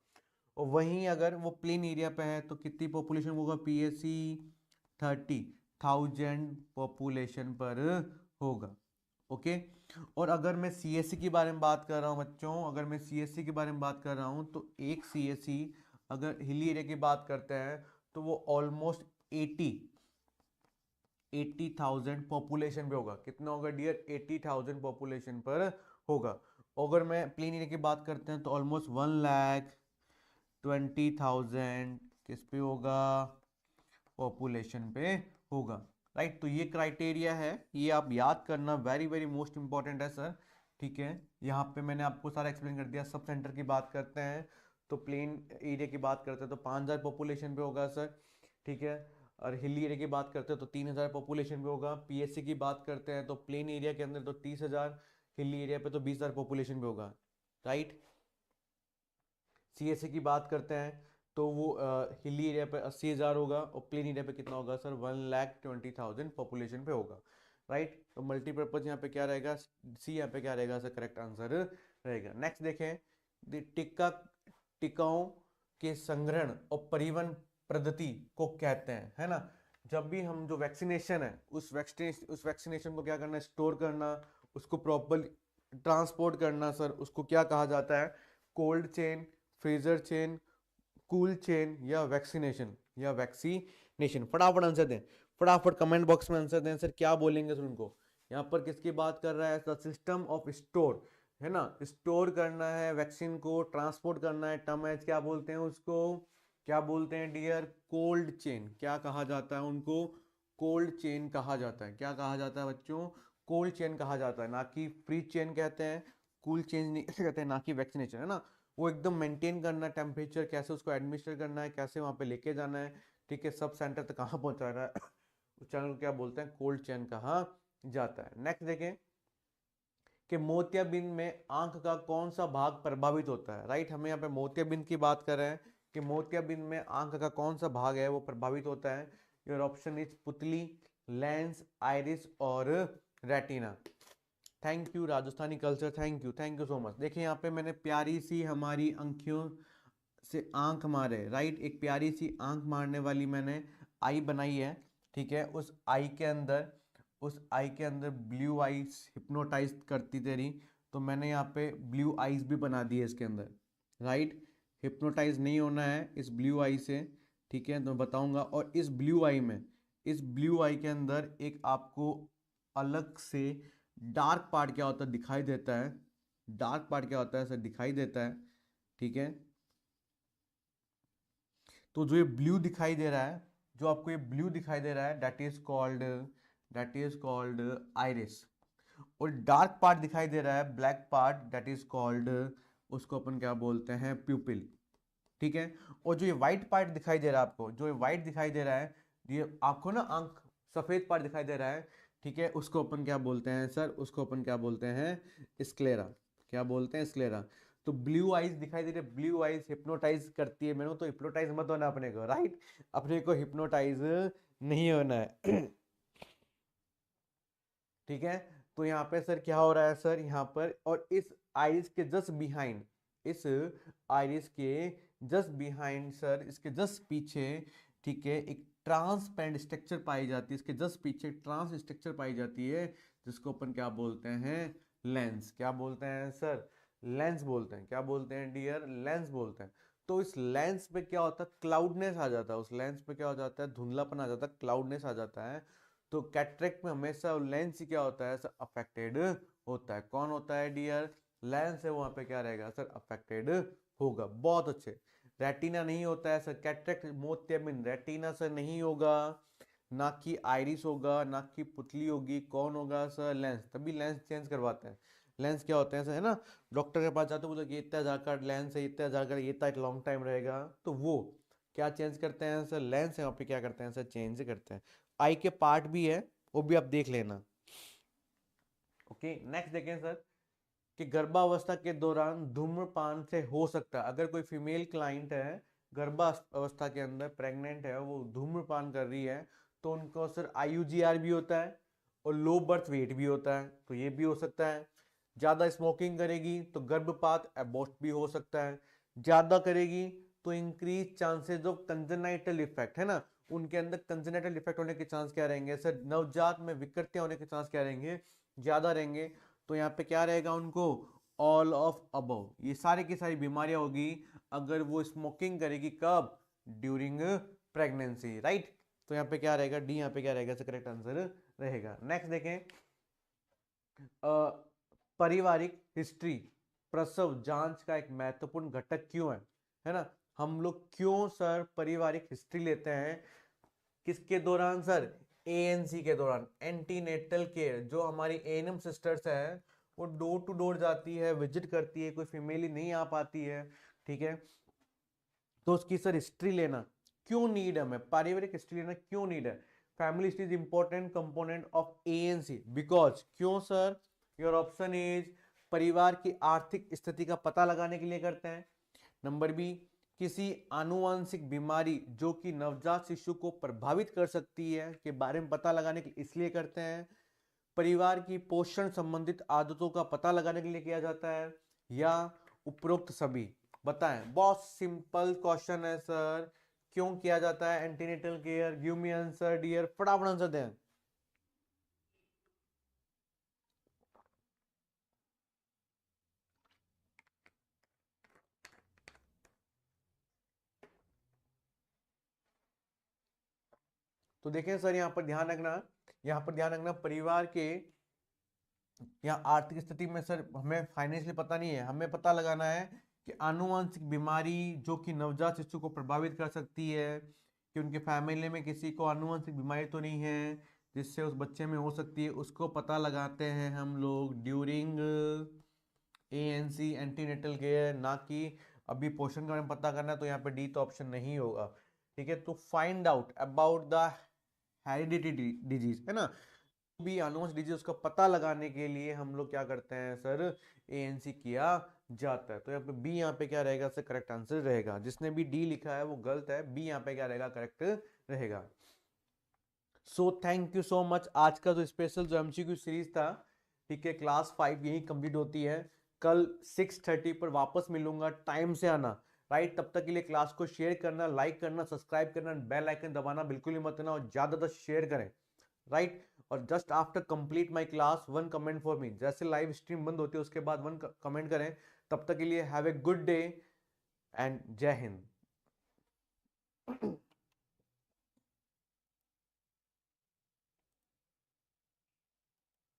और वहीं अगर वो प्लेन एरिया पे है तो कितनी पॉपुलेशन होगा, पीएससी 30,000 पॉपुलेशन पर होगा, ओके। और अगर मैं सीएससी के बारे में बात कर रहा हूँ बच्चों, अगर मैं सीएससी के बारे में बात कर रहा हूँ तो एक सीएससी अगर हिली एरिया की बात करते हैं तो वो ऑलमोस्ट 80,000 पॉपुलेशन पे होगा। कितना होगा डियर, 80,000 पॉपुलेशन पर होगा। अगर मैं प्लेन एरिया की बात करते हैं तो ऑलमोस्ट 1,20,000 किस पे होगा, पॉपुलेशन पे होगा, राइट। तो ये क्राइटेरिया है, ये आप याद करना, वेरी वेरी मोस्ट इंपॉर्टेंट है सर, ठीक है। यहाँ पे मैंने आपको सारा एक्सप्लेन कर दिया। सब सेंटर की बात करते हैं तो प्लेन एरिया की बात करते हैं तो 5000 पॉपुलेशन पे होगा सर, ठीक है। और हिली एरिया की बात करते हैं तो 3000 पॉपुलेशन पे होगा। पीएससी की बात करते हैं तो प्लेन एरिया के अंदर तो 30,000, हिली एरिया पे तो 20,000 पॉपुलेशन पे होगा, राइट। सीएससी की बात करते हैं तो वो हिली एरिया पे 80,000 होगा और प्लेन एरिया पे कितना होगा सर, 1,20,000 पॉपुलेशन पे होगा, राइट। तो मल्टीपर्पज यहाँ पे क्या रहेगा, सी यहाँ पे क्या रहेगा सर, करेक्ट आंसर रहेगा। नेक्स्ट देखें, टिक्का टिकाओं के संग्रहण और परिवहन पद्धति को कहते हैं, है ना। जब भी हम जो वैक्सीनेशन है उस वैक्सीनेशन को क्या करना है, स्टोर करना, उसको प्रॉपर ट्रांसपोर्ट करना सर, उसको क्या कहा जाता है, cold chain, freezer chain, cool chain या वैक्सीनेशन। फटाफट आंसर दें, फटाफट कमेंट बॉक्स में आंसर दें सर, क्या बोलेंगे सर उनको। यहाँ पर किसकी बात कर रहा है सर, सिस्टम ऑफ स्टोर, है ना, स्टोर करना है वैक्सीन को, ट्रांसपोर्ट करना है, टर्म है क्या बोलते हैं उसको, क्या बोलते हैं डियर, कोल्ड चेन। क्या कहा जाता है उनको, कोल्ड चेन कहा जाता है। क्या कहा जाता है बच्चों, कोल्ड चेन कहा जाता है, ना कि फ्री चेन कहते हैं, कूल चेन नहीं कहते हैं, ना कि वैक्सीनेशन, है ना। वो एकदम मेंटेन करना टेम्परेचर, कैसे उसको एडमिनिस्टर करना है, कैसे वहाँ पे लेके जाना है, ठीक है, सब सेंटर तक कहाँ पहुँचाना है उस चैनल को क्या बोलते हैं, कोल्ड चेन कहा जाता है। नेक्स्ट देखें कि मोतियाबिंद में आंख का कौन सा भाग प्रभावित होता है, राइट। हमें यहाँ पे मोतियाबिंद की बात कर रहे हैं कि मोतियाबिंद में आंख का कौन सा भाग है वो प्रभावित होता है। योर ऑप्शन इज पुतली, लेंस, आइरिस और retina. Thank you Rajasthani culture, thank you so much. देखिए यहाँ पे मैंने प्यारी सी हमारी आंखों से आंख मारे, राइट, एक प्यारी सी आंख मारने वाली मैंने आई बनाई है, ठीक है। उस आई के अंदर ब्लू आईज हिप्नोटाइज करती तेरी, तो मैंने यहाँ पे ब्लू आईज भी बना दी है इसके अंदर, राइट। हिप्नोटाइज नहीं होना है इस ब्लू आई से, ठीक है, तो मैं बताऊंगा। और इस ब्लू आई के अंदर एक आपको अलग से डार्क पार्ट क्या होता है दिखाई देता है, डार्क पार्ट क्या होता है सर, दिखाई देता है, ठीक है। तो जो ये ब्लू दिखाई दे रहा है, जो आपको ये ब्लू दिखाई दे रहा है, दैट इज कॉल्ड आइरिस। और डार्क पार्ट दिखाई दे रहा है, black part, that is called, उसको अपन क्या बोलते हैं, प्यूपिल, ठीक है। और जो ये व्हाइट पार्ट दिखाई दे रहा है आपको, जो ये व्हाइट दिखाई दे रहा है, ये आपको ना आंख सफेद पार्ट दिखाई दे रहा है, ठीक है, उसको अपन क्या बोलते हैं सर, उसको अपन क्या बोलते हैं, स्क्लेरा। क्या बोलते हैं, स्क्लेरा। तो ब्लू आइज दिखाई दे रही है, ब्लू आइज हिप्नोटाइज करती है मेरे को, तो हिप्नोटाइज मत होना अपने को, राइट, अपने को हिप्नोटाइज नहीं होना है ठीक है। तो यहाँ पे सर क्या हो रहा है सर, यहाँ पर, और इस आइरिस के जस्ट बिहाइंड, इस आइरिस के जस्ट बिहाइंड सर, इसके जस्ट पीछे, ठीक है, एक ट्रांसपेरेंट स्ट्रक्चर पाई जाती है, इसके जस्ट पीछे ट्रांस स्ट्रक्चर पाई जाती है, जिसको अपन क्या बोलते हैं, लेंस। क्या बोलते हैं सर, लेंस बोलते हैं। क्या बोलते हैं डियर? लेंस बोलते हैं। तो इस लेंस पे क्या होता है? क्लाउडनेस आ जाता है। उस लेंस पे क्या हो जाता है? धुंधलापन आ जाता है, क्लाउडनेस आ जाता है। तो कैटरेक्ट में हमेशा लेंस ही क्या होता है सर? अफेक्टेड होता है। कौन होता है डियर? लेंस है, वहां पे क्या रहेगा सर? अफेक्टेड होगा। बहुत अच्छे। रेटिना नहीं होता है सर। कैटरेक्ट मोतियाबिंद रेटिना सर नहीं होगा, ना कि आइरिस होगा, ना कि पुतली होगी। कौन होगा सर? लेंस। तभी लेंस चेंज करवाते हैं। लेंस क्या होते हैं सर, है ना? डॉक्टर के पास जाते हो, बोलो कि इतना हजार का लेंस है, इतना हजार का, ये इतना लॉन्ग टाइम रहेगा, तो वो क्या चेंज करते हैं सर? लेंस है वहाँ पे क्या करते हैं सर? चेंज करते हैं। आई के पार्ट भी है, वो भी आप देख लेना। ओके, नेक्स्ट देखें सर कि गर्भावस्था के दौरान धूम्रपान से हो सकता है, अगर कोई फीमेल क्लाइंट है गर्भावस्था के अंदर प्रेग्नेंट है, वो धूम्रपान कर रही है, तो उनको सर IUGR भी होता है और लो बर्थ वेट भी होता है, तो ये भी हो सकता है। ज्यादा स्मोकिंग करेगी तो गर्भपात एबॉर्ट भी हो सकता है। ज्यादा करेगी तो increase chances of congenital effect, है ना? उनके अंदर कंजेनाइटल इफेक्ट होने के चांस क्या रहेंगे सर? नवजात में विकृतियां होने के चांस क्या रहेंगे? ज्यादा रहेंगे। तो यहाँ पे क्या रहेगा उनको? All of above. ये सारी की सारी बीमारियां होगी अगर वो स्मोकिंग करेगी। कब? During pregnancy, right? तो यहाँ पे क्या रहेगा? डी यहाँ पे क्या रहेगा? करेक्ट आंसर रहेगा। नेक्स्ट देखें, पारिवारिक हिस्ट्री प्रसव जांच का एक महत्वपूर्ण घटक क्यों है ना? हम लोग क्यों सर पारिवारिक हिस्ट्री लेते हैं? किसके दौरान सर? ANC के दौरान, एंटीनेटल केयर। जो हमारी ANM सिस्टर्स है वो डोर टू डोर जाती है, विजिट करती है, कोई फीमेल ही नहीं आ पाती है, ठीक है? तो उसकी सर हिस्ट्री लेना क्यों नीड है? हमें पारिवारिक हिस्ट्री लेना क्यों नीड है? Family history is important component of ANC because, क्यों सर? योर ऑप्शन इज परिवार की आर्थिक स्थिति का पता लगाने के लिए करते हैं। नंबर बी, किसी आनुवंशिक बीमारी जो कि नवजात शिशु को प्रभावित कर सकती है के बारे में पता लगाने के लिए इसलिए करते हैं। परिवार की पोषण संबंधित आदतों का पता लगाने के लिए किया जाता है, या उपरोक्त सभी? बताएं। बहुत सिंपल क्वेश्चन है सर। क्यों किया जाता है antenatal care? Give me answer dear, फटाफट आंसर दें। तो देखें सर, यहाँ पर ध्यान रखना, यहाँ पर ध्यान रखना, परिवार के यहाँ आर्थिक स्थिति में सर हमें फाइनेंशियली पता नहीं है, हमें पता लगाना है कि आनुवंशिक बीमारी जो कि नवजात शिशु को प्रभावित कर सकती है, कि उनके फैमिली में किसी को आनुवंशिक बीमारी तो नहीं है जिससे उस बच्चे में हो सकती है, उसको पता लगाते हैं हम लोग ड्यूरिंग ANC एंटीनेटल केयर, ना कि अभी पोषण के बारे में पता करना है। तो यहाँ पे डी तो ऑप्शन नहीं होगा, ठीक है? तो find out about the heredity disease, है ना? भी आनुवंशिक डिजीज उसका पता लगाने के लिए हम लोग क्या करते हैं सर? ANC किया जाता है। तो यहाँ पे बी यहाँ पे क्या रहेगा सर? करेक्ट आंसर रहेगा। जिसने भी डी लिखा है वो गलत है, बी यहाँ पे क्या रहेगा? करेक्ट रहेगा। So thank you so much. आज का जो स्पेशल जो MCQ सीरीज था, ठीक है, क्लास 5 यही कंप्लीट होती है। कल 6:30 पर वापस मिलूंगा, टाइम से आना, राइट? तब तक के लिए क्लास को शेयर करना, लाइक करना, सब्सक्राइब करना, बेल आइकन दबाना बिल्कुल ही मत करना, और ज्यादा शेयर करें, राइट? और just after complete my class one comment for me. जैसे लाइव स्ट्रीम बंद होती है उसके बाद वन कमेंट करें। तब तक के लिए have a good day and जय हिंद।